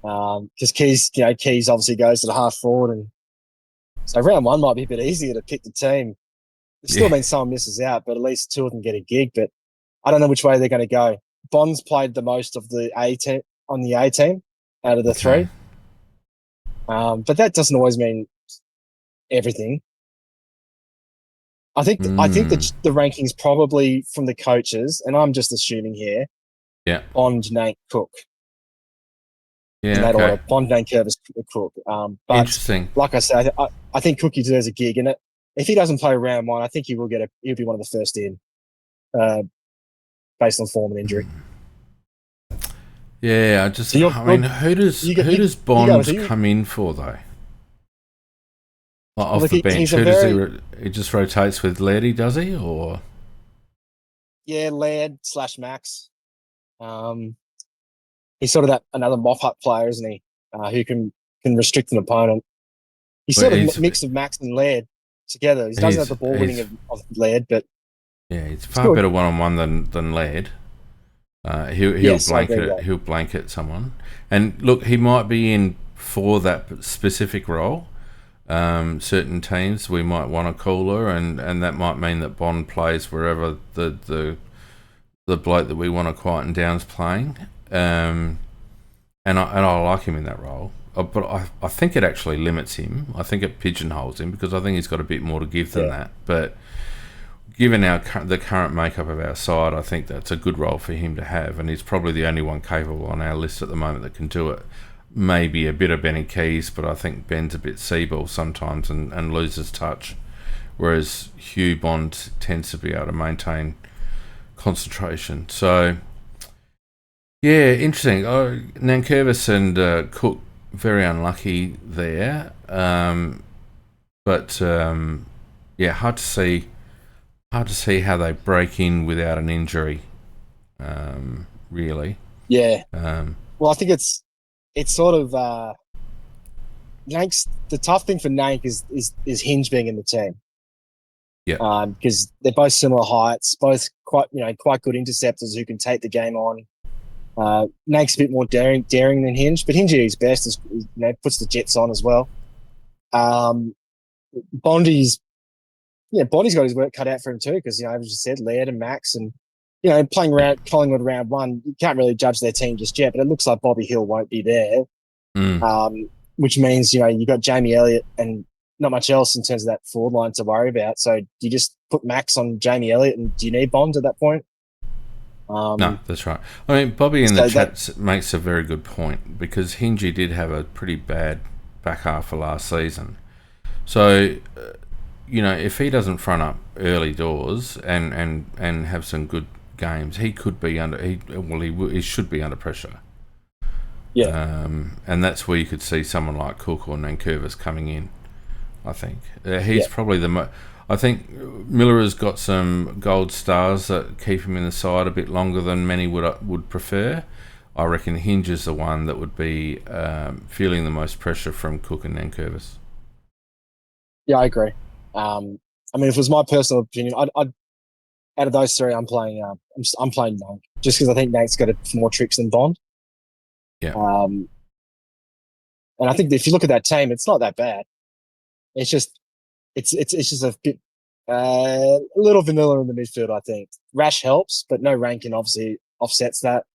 Because Keys obviously goes to the half forward, and so round 1 might be a bit easier to pick the team. It still Yeah. means someone misses out, but at least 2 of them get a gig. But I don't know which way they're going to go. Bond's played the most of the A team on the A team out of the Okay. 3, but that doesn't always mean everything. I think Mm, that the rankings probably from the coaches, and I'm just assuming here, yeah. Bond, Nate, Cook in Yeah. that Okay. order. Bond, Nate, Curvis, Cook. But Interesting. like I said, I think Cookie deserves a gig, and if he doesn't play round 1, I think he'll be one of the first in, uh, based on form and injury. Yeah. So I mean, who does you go with Bond who? come in for though? Like off Look, the bench, he's a who does he? very He just rotates with Letty, does he? Or laird slash Max. Um, he's sort of that another mop up player, isn't he? Who can restrict an opponent. He's well, sort of a mix of Max and Laird together. He doesn't have the ball winning he's of Laird, but yeah, he's he's far good. better one on one than Laird. Yes, I agree with that. He'll blanket someone, and look, he might be in for that specific role. Certain teams we might want a cooler, and that might mean that Bond plays wherever the bloke that we want to quieten down's playing. And I like him in that role. But I think it actually limits him. I think it pigeonholes him because I think he's got a bit more to give than Yeah, that. But given the current makeup of our side, I think that's a good role for him to have, and he's probably the only one capable on our list at the moment that can do it. Maybe a bit of Benny Keys, but I think Ben's a bit seaball sometimes and loses touch, whereas Hugh Bond tends to be able to maintain concentration. So, yeah, interesting. Nankervis and Cook, very unlucky there. But yeah, hard to see how they break in without an injury. Really. yeah. Um, Well, I think it's sort of Nank's the tough thing for Nank is Hinge being in the team. yeah. Because they're both similar heights, both quite good interceptors who can take the game on. Nank's a bit more daring than Hinge, but Hinge at his best is puts the Jets on as well. Um, Bondi's Bondi's got his work cut out for him too, because as you said, Laird and Max, and playing Yeah. around Collingwood round 1, you can't really judge their team just yet, but it looks like Bobby Hill won't be there, Mm. which means you've got Jamie Elliott and not much else in terms of that forward line to worry about. So do you just put Max on Jamie Elliott, and do you need Bond at that point? No, that's right. I mean, Bobby in the So that chat makes a very good point because Hingy did have a pretty bad back half of last season. So, if he doesn't front up early doors and have some good games, he could be under. He should be under pressure. yeah And that's where you could see someone like Cook or Nankervis coming in. I think he's yeah probably I think Miller has got some gold stars that keep him in the side a bit longer than many would prefer. I reckon Hinge is the one that would be feeling the most pressure from Cook and Nankervis. yeah, I agree. I mean, if it was my personal opinion, I'd out of those 3, I'm playing. I'm playing Nank just because I think Nank's got more tricks than Bond. Yeah, Um, and I think if you look at that team, it's not that bad. It's just it's just a bit a little vanilla in the midfield. I think Rash helps, but no Rankin obviously offsets that.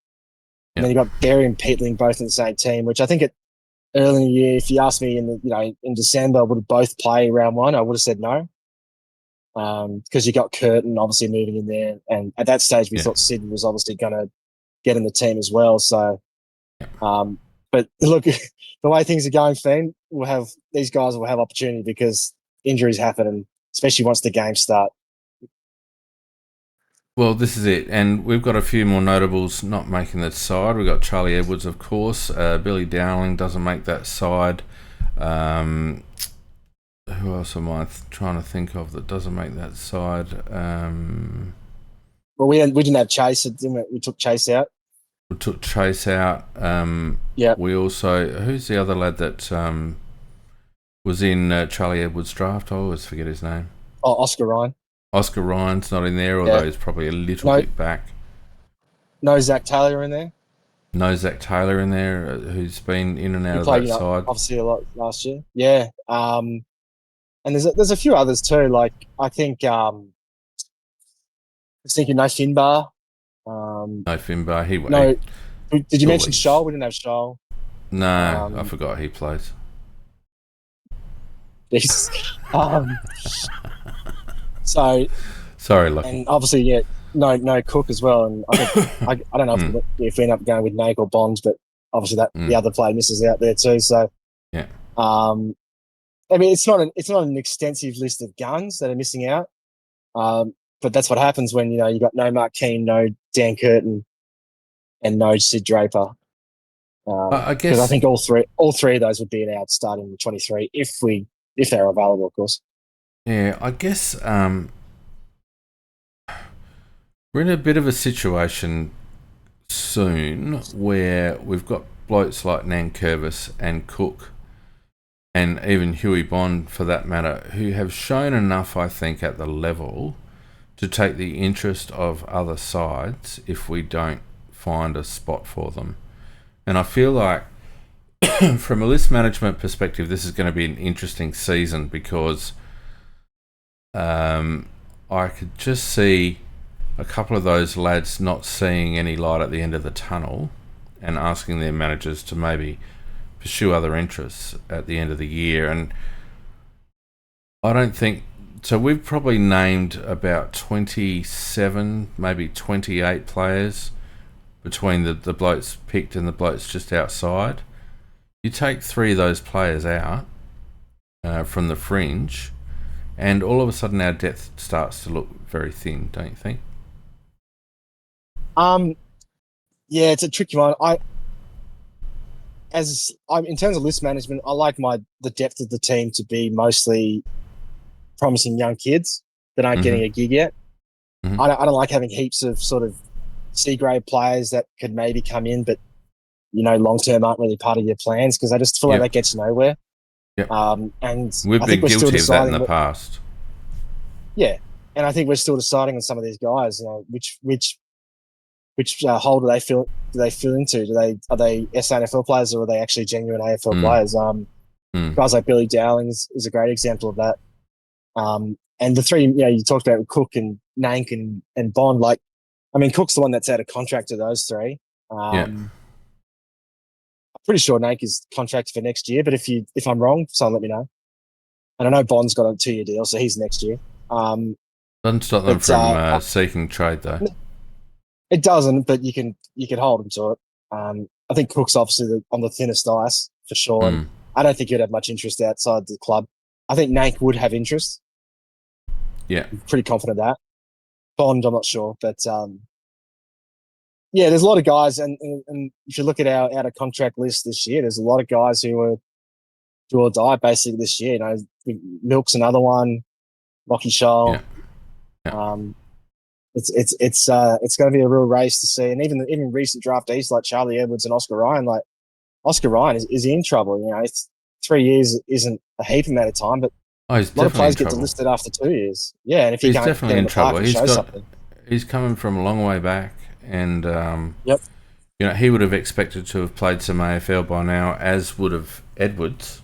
And then you got Berry and Peatling both in the same team, which I think early in the year, if you asked me in December, would both play round one, I would have said no. Because you got Curtin obviously moving in there, and at that stage we thought Sid was obviously going to get in the team as well. So, but look, the way things are going, Finn, these guys will have opportunity because injuries happen, and especially once the games start. Well, this is it, and we've got a few more notables not making that side. We've got Charlie Edwards, of course. Billy Dowling doesn't make that side. Who else am I trying to think of that doesn't make that side? Well, we didn't have Chase, didn't we? We took Chase out. We took Chase out. We also... Who's the other lad that was in Charlie Edwards' draft? I always forget his name. Oh, Oscar Ryan. Oscar Ryan's not in there, although he's probably a little bit back. No Zack Taylor in there. No Zack Taylor in there, who's been in and out of that side. Obviously a lot last year. Yeah. And there's a few others too. Like I think I was thinking no Finbar. No Finbar. No. Did you mention Shoal? We didn't have Shoal. No, I forgot he plays. So sorry, Lucky. And obviously, no Cook as well. And I think I don't know if we end up going with Nake or Bonds, but obviously the other player misses out there too. So I mean, it's not an extensive list of guns that are missing out. But that's what happens when you got no Mark Keane, no Dan Curtin, and no Sid Draper. I guess because I think all three of those would be in our starting 23 if they're available, of course. Yeah, I guess we're in a bit of a situation soon where we've got blokes like Nankervis and Cook and even Huey Bond, for that matter, who have shown enough, I think, at the level to take the interest of other sides if we don't find a spot for them. And I feel like from a list management perspective, this is going to be an interesting season because I could just see a couple of those lads not seeing any light at the end of the tunnel and asking their managers to maybe pursue other interests at the end of the year. And I don't think... So we've probably named about 27, maybe 28 players between the blokes picked and the blokes just outside. You take 3 of those players out from the fringe, and all of a sudden our depth starts to look very thin, don't you think? Yeah, it's a tricky one. In terms of list management, I like the depth of the team to be mostly promising young kids that aren't getting a gig yet. I don't like having heaps of sort of C-grade players that could maybe come in, but long-term aren't really part of your plans because I just feel like that gets you nowhere. And we've been guilty of that in the past. Yeah, and I think we're still deciding on some of these guys. Which hole do they fill into? Are they SNFL players or are they actually genuine AFL players? Guys like Billy Dowling is a great example of that. And the 3 you talked about Cook and Nank and Bond. Like, I mean, Cook's the one that's out of contract to those 3. I'm pretty sure Nank is contracted for next year, but if I'm wrong, someone let me know. And I know Bond's got a 2-year deal, so he's next year. Doesn't stop them from seeking trade, though. It doesn't, but you can hold him to it. I think Cook's obviously on the thinnest ice for sure. And I don't think he'd have much interest outside the club. I think Nank would have interest. Yeah, I'm pretty confident of that. Bond, I'm not sure, but there's a lot of guys, and if you look at our out of contract list this year, there's a lot of guys who are do or die basically this year. Milk's another one, Rocky Shoal. It's going to be a real race to see, and even recent draftees like Charlie Edwards and Oscar Ryan. Like Oscar Ryan is in trouble. It's 3 years isn't a heap amount of time, but a lot of players get delisted after 2 years. Yeah, and if he's definitely in trouble, he's coming from a long way back, and he would have expected to have played some AFL by now, as would have Edwards.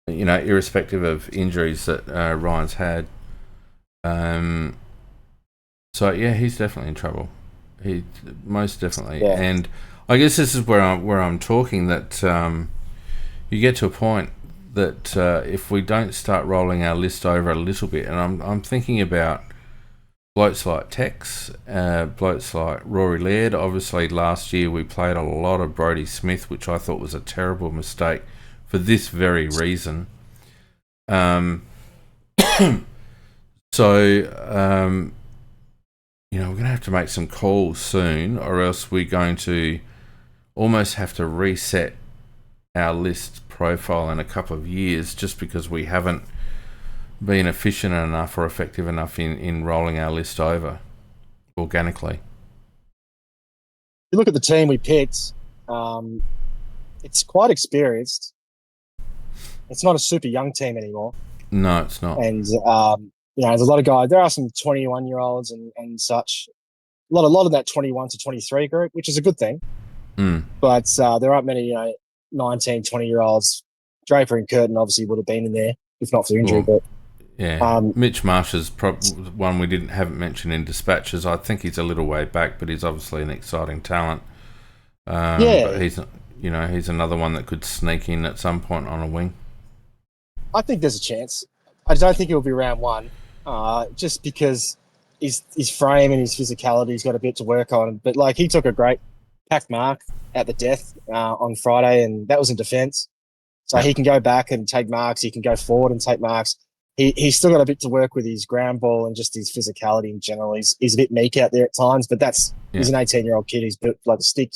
Irrespective of injuries that Ryan's had. So he's definitely in trouble. He most definitely, and I guess this is where I'm talking that you get to a point that if we don't start rolling our list over a little bit, and I'm thinking about blokes like Tex, blokes like Rory Laird. Obviously, last year we played a lot of Brodie Smith, which I thought was a terrible mistake for this very reason. So, we're going to have to make some calls soon, or else we're going to almost have to reset our list profile in a couple of years just because we haven't been efficient enough or effective enough in rolling our list over organically. You look at the team we picked, it's quite experienced. It's not a super young team anymore. No, it's not. And, there's a lot of guys. There are some 21-year-olds and such. A lot of that 21 to 23 group, which is a good thing. But there aren't many, 19, 20-year-olds. Draper and Curtin obviously would have been in there, if not for injury. But yeah, Mitch Marsh is one we haven't mentioned in dispatches. I think he's a little way back, but he's obviously an exciting talent. But he's another one that could sneak in at some point on a wing. I think there's a chance. I don't think he'll be round one, just because his frame and his physicality, he's got a bit to work on. But he took a great packed mark at the death on Friday, and that was in defence. So he can go back and take marks. He can go forward and take marks. He's still got a bit to work with his ground ball and just his physicality in general. He's a bit meek out there at times, but he's an 18-year-old kid. He's built like a stick,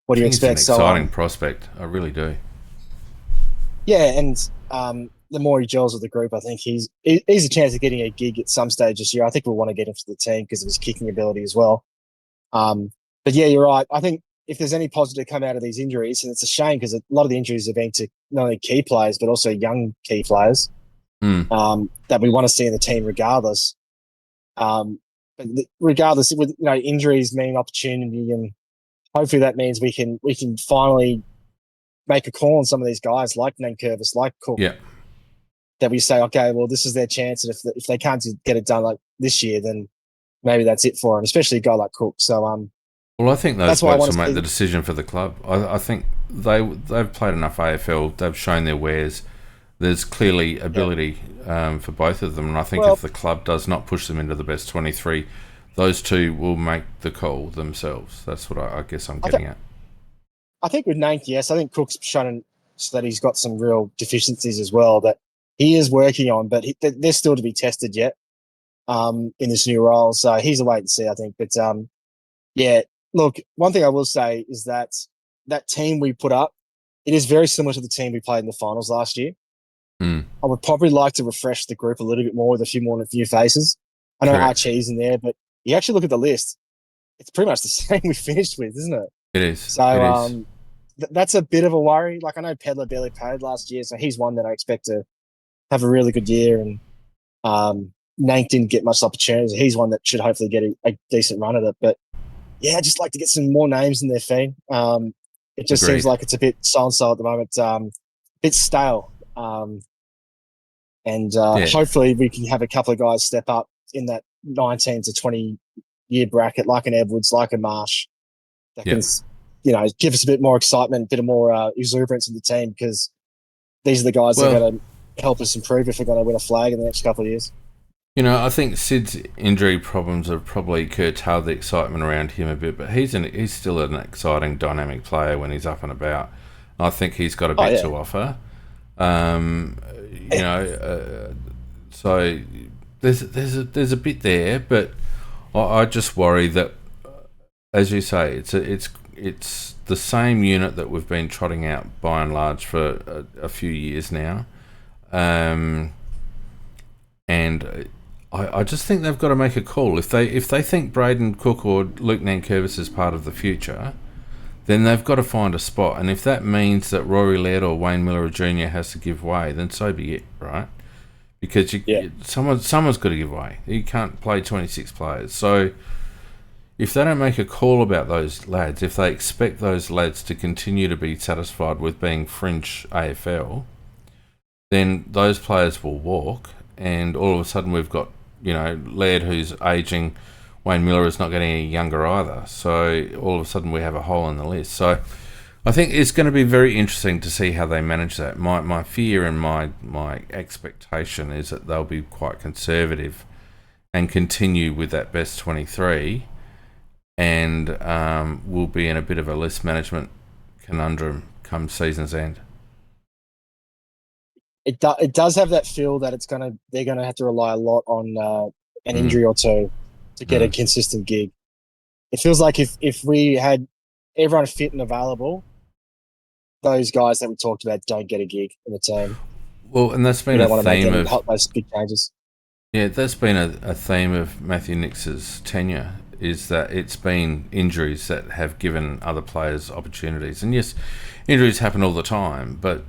What do you expect? He's an exciting prospect. I really do. Yeah, and the more he gels with the group, I think he's a chance of getting a gig at some stage this year. I think we'll want to get him to the team because of his kicking ability as well. But yeah, you're right. I think if there's any positive come out of these injuries, and it's a shame because a lot of the injuries have been to not only key players but also young key players that we want to see in the team regardless. But regardless, with injuries mean opportunity, and hopefully that means we can finally make a call on some of these guys like Nankervis, like Cook. Yeah. That we say, okay, well, this is their chance, and if they can't get it done like this year, then maybe that's it for them, especially a guy like Cook. So, well, I think those blokes will make the decision for the club. I think they've played enough AFL. They've shown their wares. There's clearly ability for both of them, and I think if the club does not push them into the best 23, those two will make the call themselves. That's what I guess I'm getting at. I think with Nank, yes. I think Cook's shown that he's got some real deficiencies as well that he is working on, but they're still to be tested yet in this new role. So he's a wait and see, I think. But, look, one thing I will say is that team we put up, it is very similar to the team we played in the finals last year. I would probably like to refresh the group a little bit more with a few more new faces. I know Archie's in there, but you actually look at the list, it's pretty much the same we finished with, isn't it? It is. So that's a bit of a worry. I know Pedler barely played last year, so he's one that I expect to have a really good year. And Nank didn't get much opportunity. He's one that should hopefully get a decent run at it. But, yeah, I'd just like to get some more names in their feed. It just seems like it's a bit so-and-so at the moment, a bit stale. Hopefully we can have a couple of guys step up in that 19 to 20-year bracket, like an Edwards, like a Marsh, that can, give us a bit more excitement, a bit of more exuberance in the team, because these are the guys that are going to help us improve if we're going to win a flag in the next couple of years. I think Sid's injury problems have probably curtailed the excitement around him a bit, but he's still an exciting, dynamic player when he's up and about. I think he's got a bit to offer. So there's a bit there, but I just worry that, as you say, it's the same unit that we've been trotting out by and large for a few years now, and I just think they've got to make a call. If they think Braden Cook or Luke Nankervis is part of the future, then they've got to find a spot. And if that means that Rory Laird or Wayne Miller Jr. has to give way, then so be it, right? Because someone's got to give way. You can't play 26 players. So if they don't make a call about those lads, if they expect those lads to continue to be satisfied with being fringe AFL, then those players will walk, and all of a sudden we've got, Laird who's ageing, Wayne Miller is not getting any younger either. So all of a sudden we have a hole in the list. So I think it's going to be very interesting to see how they manage that. My fear and my expectation is that they'll be quite conservative and continue with that best 23, and we'll be in a bit of a list management conundrum come season's end. It does have that feel that they're gonna have to rely a lot on an injury or two to get a consistent gig. It feels like if we had everyone fit and available, those guys that we talked about don't get a gig in the team. Well, and that's been a theme of those big changes. Yeah, that's been a theme of Matthew Nix's tenure, is that it's been injuries that have given other players opportunities. And yes, injuries happen all the time, but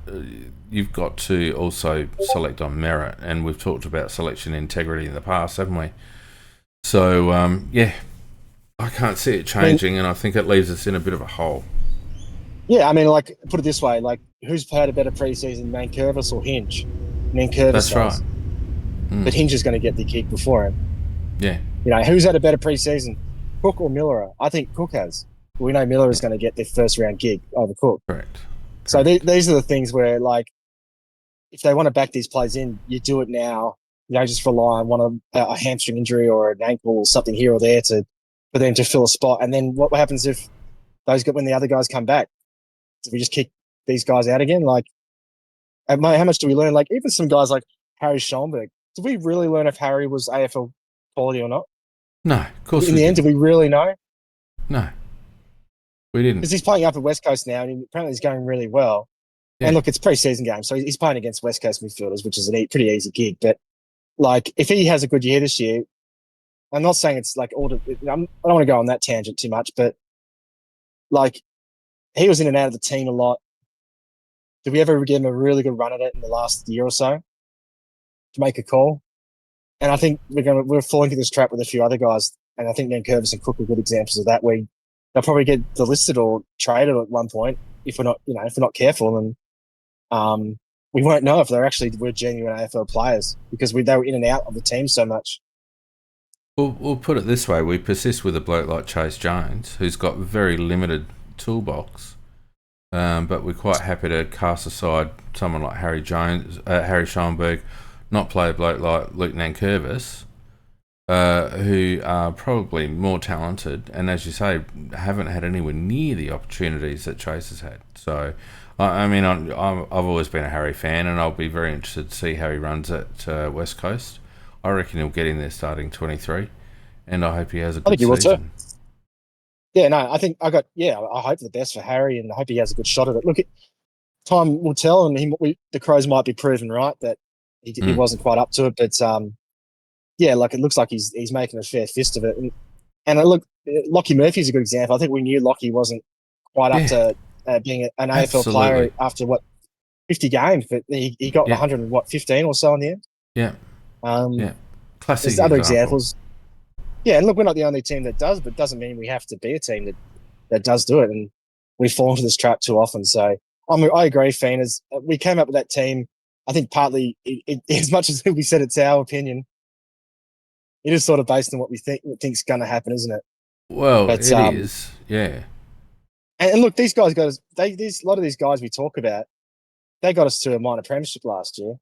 you've got to also select on merit. And we've talked about selection integrity in the past, haven't we? So, I can't see it changing, and I think it leaves us in a bit of a hole. Yeah, I mean, like, put it this way, like, who's played a better preseason, Nankervis or Hinge? Nankervis. That's right. But Hinge is going to get the gig before him. Yeah. You know, who's had a better preseason, Cook or Miller? I think Cook has. We know Miller is going to get the first round gig over Cook. Correct. So these are the things where, like, if they want to back these players in, you do it now. You don't just rely on a hamstring injury or an ankle or something here or there for them to fill a spot. And then what happens if when the other guys come back? Do we just kick these guys out again? Like, how much do we learn? Like, even some guys like Harry Schoenberg. Did we really learn if Harry was AFL quality or not? No, of course. In the end, did we really know? No, we didn't. Because he's playing up at West Coast now, and apparently he's going really well. Yeah. And look, it's pre-season game, so he's playing against West Coast midfielders, which is a pretty easy gig. But like, if he has a good year this year, I'm not saying it's like I don't want to go on that tangent too much, but like, he was in and out of the team a lot. Did we ever give him a really good run at it in the last year or so to make a call? And I think we're falling into this trap with a few other guys, and I think Nankervis and Cook are good examples of that. Where they'll probably get delisted or traded at one point if we're not careful, and we won't know if were genuine AFL players because they were in and out of the team so much. We'll put it this way: we persist with a bloke like Chase Jones, who's got very limited toolbox, but we're quite happy to cast aside someone like Harry Schoenberg, not play a bloke like Luke Nankervis, who are probably more talented, and as you say, haven't had anywhere near the opportunities that Chase has had. So, I mean, I've always been a Harry fan, and I'll be very interested to see how he runs at West Coast. I reckon he'll get in there starting 23, and I hope he has a good season. I think he will too. Yeah, no, I think I hope the best for Harry, and I hope he has a good shot at it. Look, time will tell, and the Crows might be proven right that he wasn't quite up to it, but like, it looks like he's making a fair fist of it. And look, Lockie Murphy's a good example. I think we knew Lockie wasn't quite up to being an AFL player after 50 games, but he got 115 or so in the end. Yeah. Classic. There's other examples. Yeah, and look, we're not the only team that does, but it doesn't mean we have to be a team that does do it. And we fall into this trap too often. So I agree, Fiend. We came up with that team, I think partly, as much as we said it's our opinion, it is sort of based on what we think's going to happen, isn't it? Well, it is, yeah. And look, these guys a lot of these guys we talk about, they got us to a minor premiership last year.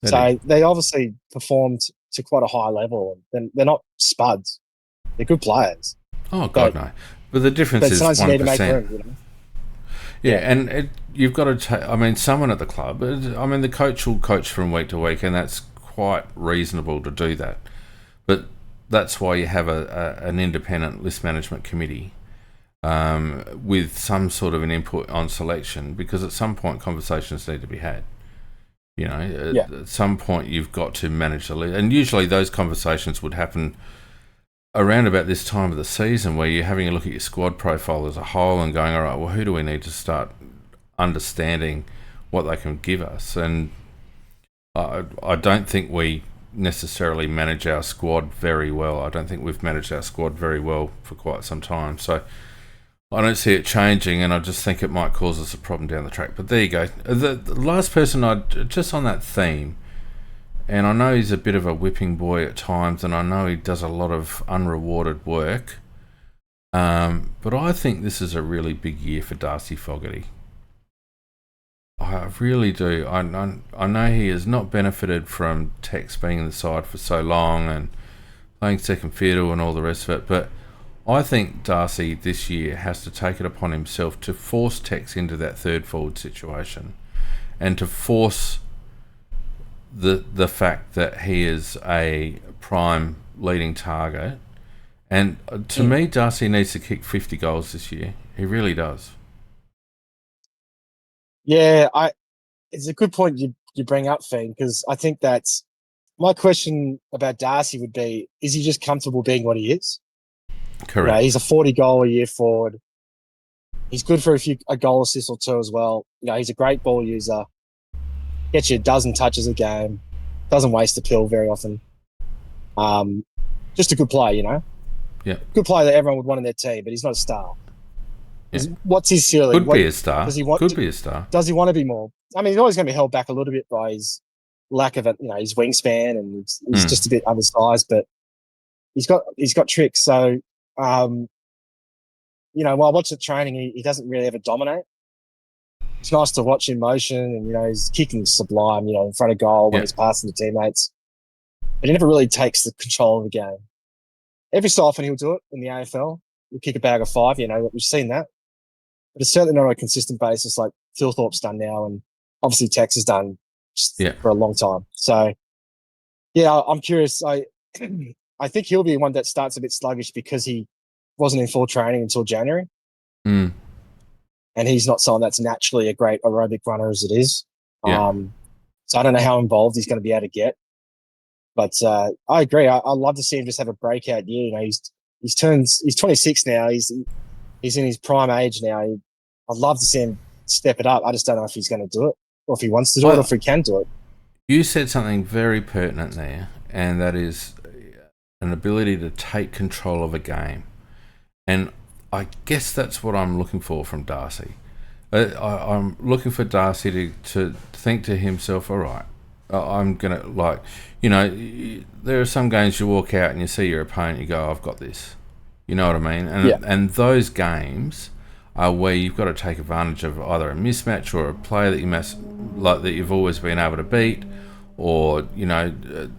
So they obviously performed to quite a high level. And they're not spuds. They're good players. Oh, God, no. But the difference is 1%. You need to make room, you know? Yeah, and you've got to take... someone at the club... the coach will coach from week to week, and that's quite reasonable to do that. But that's why you have an independent list management committee with some sort of an input on selection, because at some point conversations need to be had. You know, at some point you've got to manage the list. And usually those conversations would happen around about this time of the season, where you're having a look at your squad profile as a whole and going, all right, well, who do we need to start understanding what they can give us? And I don't think we necessarily manage our squad very well. I don't think we've managed our squad very well for quite some time. So I don't see it changing, and I just think it might cause us a problem down the track. But there you go. The last person just on that theme, And I know he's a bit of a whipping boy at times, and I know he does a lot of unrewarded work. But I think this is a really big year for Darcy Fogarty. I really do. I know he has not benefited from Tex being in the side for so long and playing second fiddle and all the rest of it, but I think Darcy this year has to take it upon himself to force Tex into that third forward situation and to force the fact that he is a prime leading target. And to me, Darcy needs to kick 50 goals this year. He really does. Yeah, it's a good point you bring up, Fiend, because I think that's my question about Darcy would be: is he just comfortable being what he is? Correct. He's a 40-goal-a-year forward. He's good for a goal assist or two as well. He's a great ball user. Gets you a dozen touches a game. Doesn't waste a pill very often. Just a good player, Yeah. Good player that everyone would want in their team, but he's not a star. Yeah. What's his ceiling? Could be a star. Does he want? Could be a star. Does he want to be more? I mean, he's always going to be held back a little bit by his lack of his wingspan, and he's just a bit undersized, but he's got tricks. So, while I watch the training, he doesn't really ever dominate. It's nice to watch in motion, and his kicking is sublime. In front of goal when he's passing to teammates, but he never really takes the control of the game. Every so often he'll do it in the AFL. He'll kick a bag of 5. We've seen that, but it's certainly not on a consistent basis like Thilthorpe's done now, and obviously Tex has done for a long time. So, yeah, I'm curious. I think he'll be one that starts a bit sluggish because he wasn't in full training until January. And he's not someone that's naturally a great aerobic runner as it is. Yeah. So I don't know how involved he's going to be able to get. But I agree. I'd love to see him just have a breakout year. He's 26 now. He's in his prime age now. I'd love to see him step it up. I just don't know if he's going to do it, or if he wants to do it, or if he can do it. You said something very pertinent there, and that is an ability to take control of a game. And I guess that's what I'm looking for from Darcy. I'm looking for Darcy to think to himself, all right, I'm going to, there are some games you walk out and you see your opponent, you go, I've got this. You know what I mean? And those games are where you've got to take advantage of either a mismatch or a player that you've always been able to beat, or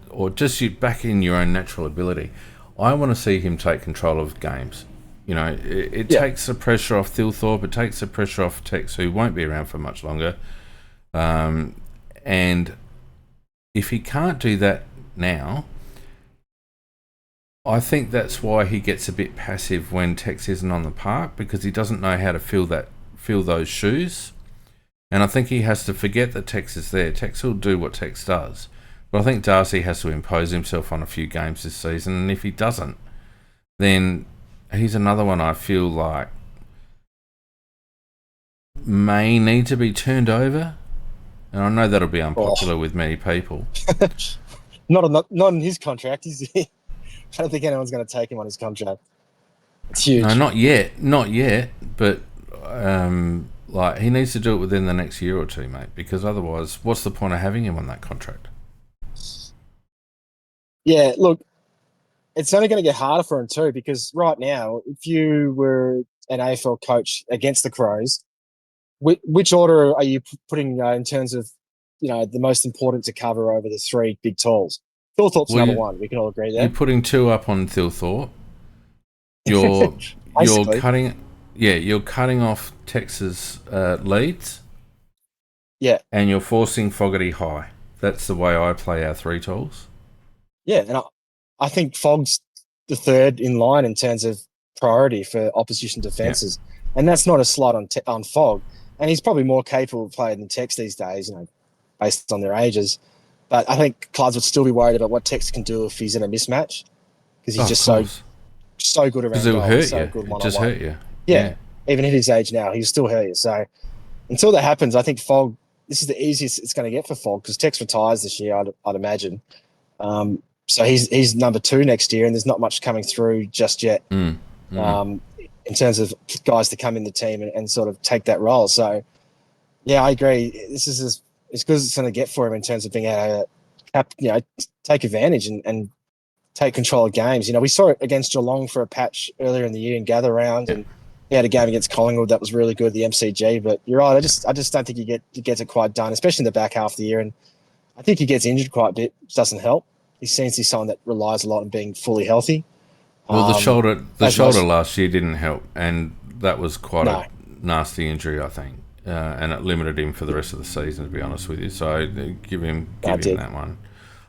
or just you back in your own natural ability. I want to see him take control of games. It takes the pressure off Thilthorpe. It takes the pressure off Tex, who won't be around for much longer. And if he can't do that now, I think that's why he gets a bit passive when Tex isn't on the park, because he doesn't know how to fill those shoes. And I think he has to forget that Tex is there. Tex will do what Tex does. But I think Darcy has to impose himself on a few games this season. And if he doesn't, then he's another one I feel like may need to be turned over. And I know that'll be unpopular with many people. Not in his contract. I don't think anyone's going to take him on his contract. It's huge. No, not yet. But he needs to do it within the next year or two, mate. Because otherwise, what's the point of having him on that contract? Yeah, look, it's only going to get harder for him too, because right now, if you were an AFL coach against the Crows, which order are you putting in terms of the most important to cover over the 3 big talls? Thilthorpe's number 1. We can all agree there. You're putting 2 up on Thilthorpe. You're cutting off Tex's leads. Yeah, and you're forcing Fogarty high. That's the way I play our 3 talls. Yeah, and I think Fogg's the third in line in terms of priority for opposition defences, and that's not a slight on Fogg. And he's probably more capable of playing than Tex these days, based on their ages. But I think clubs would still be worried about what Tex can do if he's in a mismatch, because he's just so good around goal. It'll hurt so you. good It just hurt you. Yeah, even at his age now, he'll still hurt you. So until that happens, I think Fogg, this is the easiest it's going to get for Fogg, because Tex retires this year, I'd imagine. So he's number 2 next year, and there's not much coming through just yet in terms of guys to come in the team and sort of take that role. So, yeah, I agree. This is as good as it's going to get for him in terms of being able to take advantage and take control of games. We saw it against Geelong for a patch earlier in the year in gather round, and he had a game against Collingwood that was really good, the MCG. But you're right, I just don't think he gets it quite done, especially in the back half of the year. And I think he gets injured quite a bit, which doesn't help. He seems to be someone that relies a lot on being fully healthy. Well, the shoulder last year didn't help, and that was quite a nasty injury, I think, and it limited him for the rest of the season, to be honest with you. So give him that one.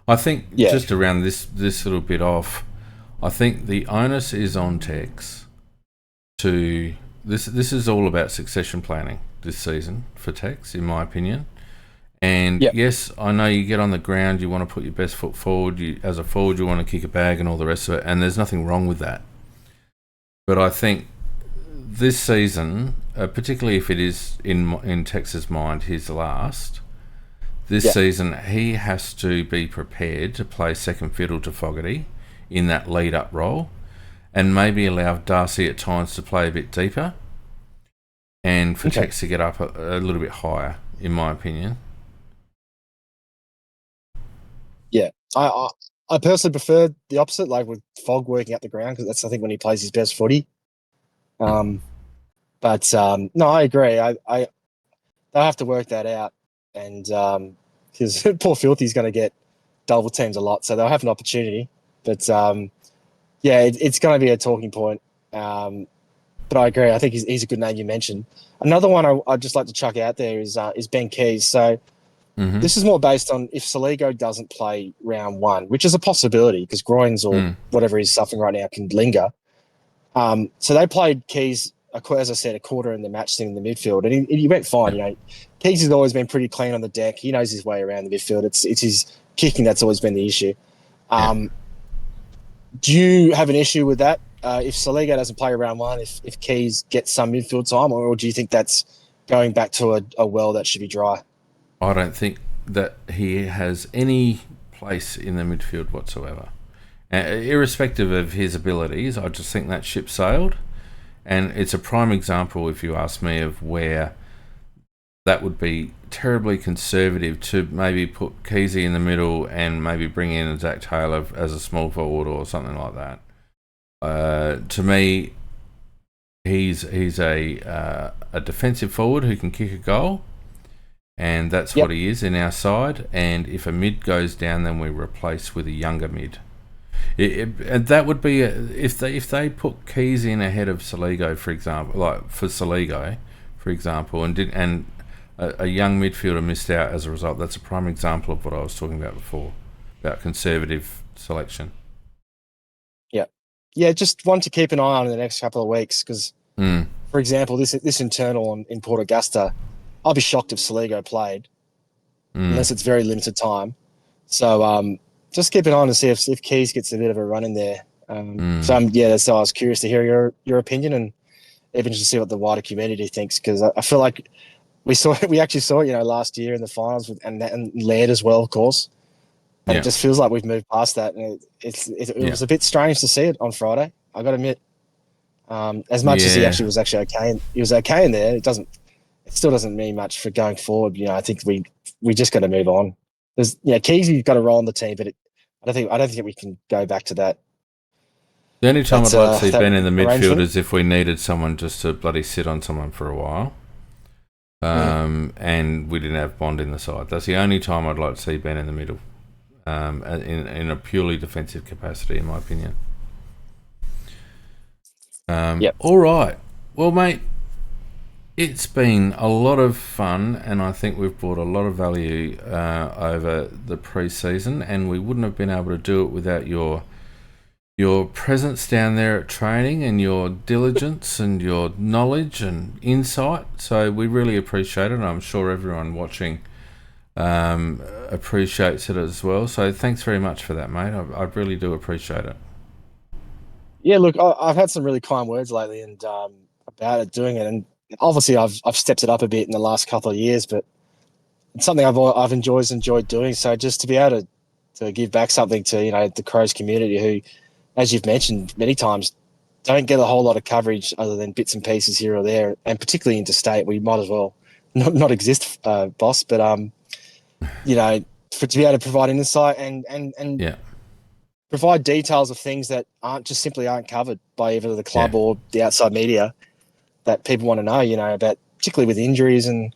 I think just around this little bit off, I think the onus is on Tex to this is all about succession planning this season for Tex, in my opinion. And yes, I know you get on the ground, you want to put your best foot forward. As a forward, you want to kick a bag and all the rest of it, and there's nothing wrong with that. But I think this season, particularly if it is in Tex's mind his last, this season he has to be prepared to play second fiddle to Fogarty in that lead-up role, and maybe allow Darcy at times to play a bit deeper, and for Tex to get up a little bit higher, in my opinion. Yeah, I personally prefer the opposite, like with Fog working up the ground, because that's, I think, when he plays his best footy. No, I agree. They'll have to work that out, and because poor Filthy's going to get double teamed a lot, so they'll have an opportunity. But it's going to be a talking point. But I agree. I think he's a good name you mentioned. Another one I'd just like to chuck out there is Ben Keys. So this is more based on if Saligo doesn't play round one, which is a possibility because groins or whatever he's suffering right now can linger. So they played Keys, as I said, a quarter in the match thing in the midfield, and he went fine. Keys has always been pretty clean on the deck. He knows his way around the midfield. It's his kicking that's always been the issue. Do you have an issue with that? If Saligo doesn't play round one, if Keys gets some midfield time, or do you think that's going back to a well that should be dry? I don't think that he has any place in the midfield whatsoever. Irrespective of his abilities, I just think that ship sailed. And it's a prime example, if you ask me, of where that would be terribly conservative to maybe put Keezy in the middle and maybe bring in Zach Taylor as a small forward or something like that. To me, he's a defensive forward who can kick a goal, and that's what he is in our side. And if a mid goes down, then we replace with a younger mid. And that would be if they put Keys in ahead of Saligo, for example, and a young midfielder missed out as a result. That's a prime example of what I was talking about before, about conservative selection. Yeah, just one to keep an eye on in the next couple of weeks because, for example, this internal in Port Augusta, I'll be shocked if Saligo played, unless it's very limited time. So just keep an eye on to see if Keys gets a bit of a run in there. So I was curious to hear your opinion and even just to see what the wider community thinks, because I feel like we actually saw it, last year in the finals and Laird as well, of course. And it just feels like we've moved past that, and it was a bit strange to see it on Friday. I got to admit, as much as he was actually okay, he was okay in there. It still doesn't mean much for going forward. I think we just got to move on. There's Keys, you've got to roll on the team, but I don't think we can go back to that. The only time I'd like to see Ben in the midfield is if we needed someone just to bloody sit on someone for a while. And we didn't have Bond in the side. That's the only time I'd like to see Ben in the middle, in a purely defensive capacity, in my opinion. All right. Well, mate, it's been a lot of fun, and I think we've brought a lot of value over the pre-season, and we wouldn't have been able to do it without your presence down there at training and your diligence and your knowledge and insight. So we really appreciate it, and I'm sure everyone watching appreciates it as well. So thanks very much for that, mate. I really do appreciate it. Yeah, look, I've had some really kind words lately and about it, doing it, and obviously I've stepped it up a bit in the last couple of years, but it's something I've enjoyed doing. So just to be able to give back something to the Crows community, who, as you've mentioned many times, don't get a whole lot of coverage other than bits and pieces here or there, and particularly interstate, we might as well not exist, boss. But to be able to provide insight and Yeah. provide details of things that aren't covered by either the club or the outside media that people want to know, about, particularly with injuries and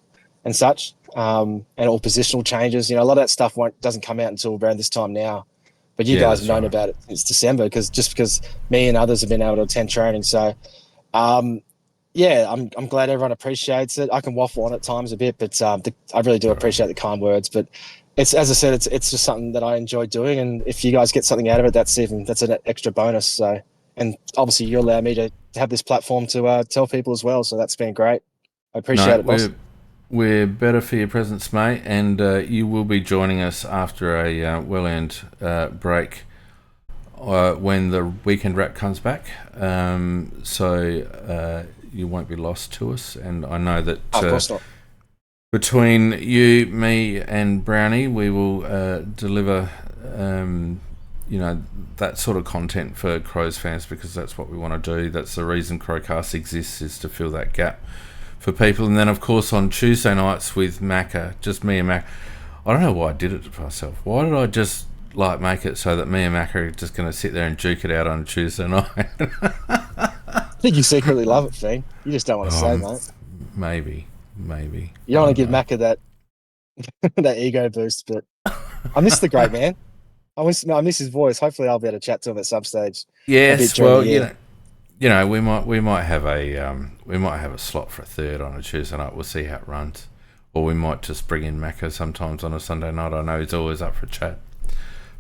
such, and all positional changes. A lot of that stuff doesn't come out until around this time now. But you guys have known about it since December because me and others have been able to attend training. So, I'm glad everyone appreciates it. I can waffle on at times a bit, but I really do appreciate the kind words. But it's, as I said, it's just something that I enjoy doing, and if you guys get something out of it, that's an extra bonus. So, and obviously you allow me to have this platform to tell people as well. So that's been great. I appreciate it, boss. We're better for your presence, mate, and you will be joining us after a well-earned break when the weekend wrap comes back. So you won't be lost to us, and I know that of course not. Between you, me, and Brownie, we will deliver, that sort of content for Crows fans, because that's what we want to do. That's the reason Crowcast exists, is to fill that gap for people. And then, of course, on Tuesday nights with Macca, just me and Macca. I don't know why I did it to myself. Why did I just make it so that me and Macca are just going to sit there and duke it out on Tuesday night? I think you secretly love it, Finn. You just don't want to say, mate. Maybe. You don't want to give Macca that ego boost, but I miss the great man. I miss his voice. Hopefully, I'll be able to chat to him at some stage. Yes, well, we might have a slot for a third on a Tuesday night. We'll see how it runs, or we might just bring in Macca sometimes on a Sunday night. I know he's always up for a chat.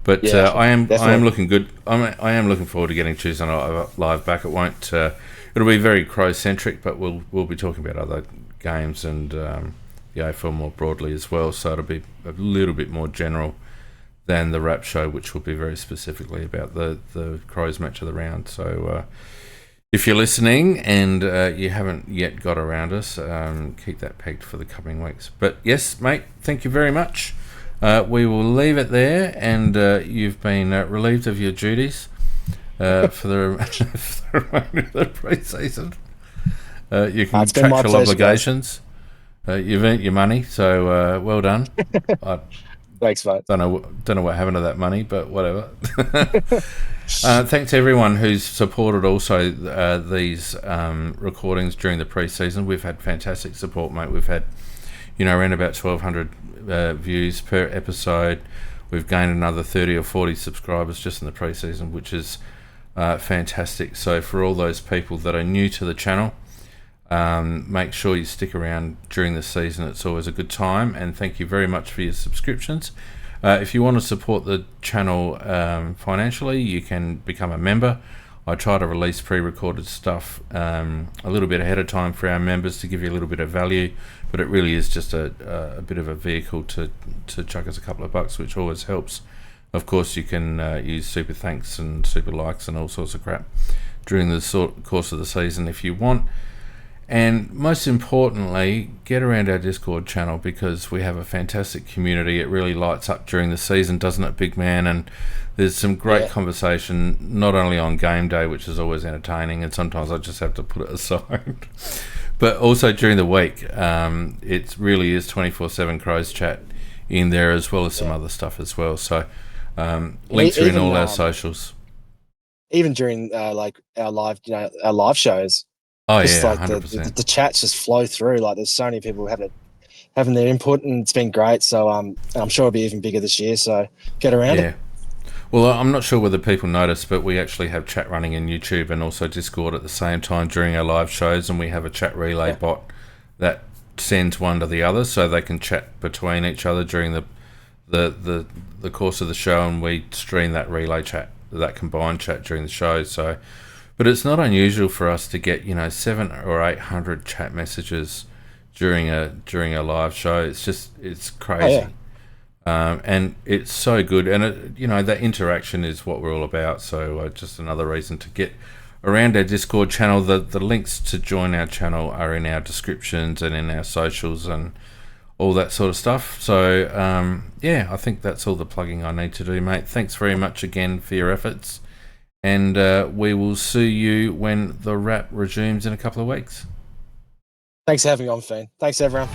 But I am looking good. I am looking forward to getting Tuesday night live back. It won't. It'll be very Crow centric, but we'll be talking about other games and the AFL more broadly as well. So it'll be a little bit more general than the wrap show, which will be very specifically about the Crows match of the round. So if you're listening and you haven't yet got around us, keep that pegged for the coming weeks. But yes, mate, thank you very much. We will leave it there, and you've been relieved of your duties for the remainder of the pre-season. Your contractual obligations. You've earned your money, so well done. Thanks, mate. Don't know what happened to that money, but whatever. Thanks to everyone who's supported also these recordings during the pre-season. We've had fantastic support, mate. We've had, around about 1,200 views per episode. We've gained another 30 or 40 subscribers just in the pre-season, which is fantastic. So for all those people that are new to the channel, make sure you stick around during the season. It's always a good time, and thank you very much for your subscriptions. If you want to support the channel financially, you can become a member. I try to release pre-recorded stuff a little bit ahead of time for our members to give you a little bit of value, but it really is just a bit of a vehicle to chuck us a couple of bucks, which always helps. Of course, you can use super thanks and super likes and all sorts of crap during the course of the season if you want. And most importantly, get around our Discord channel, because we have a fantastic community. It really lights up during the season, doesn't it, big man? And there's some great conversation, not only on game day, which is always entertaining, and sometimes I just have to put it aside, but also during the week. It really is 24/7 Crows chat in there, as well as some other stuff as well. So links are in all our socials. Even during our live shows. Oh, just yeah, like 100%. The chats just flow through. Like, there's so many people having their input, and it's been great. So I'm sure it'll be even bigger this year. So get around it. Well, I'm not sure whether people notice, but we actually have chat running in YouTube and also Discord at the same time during our live shows, and we have a chat relay bot that sends one to the other, so they can chat between each other during the course of the show, and we stream that relay chat, that combined chat during the show. So. But it's not unusual for us to get 700 or 800 chat messages during a live show. It's crazy, and it's so good. And that interaction is what we're all about. So just another reason to get around our Discord channel. The links to join our channel are in our descriptions and in our socials and all that sort of stuff. So I think that's all the plugging I need to do, mate. Thanks very much again for your efforts. And we will see you when the wrap resumes in a couple of weeks. Thanks for having me on, Fiend. Thanks, everyone.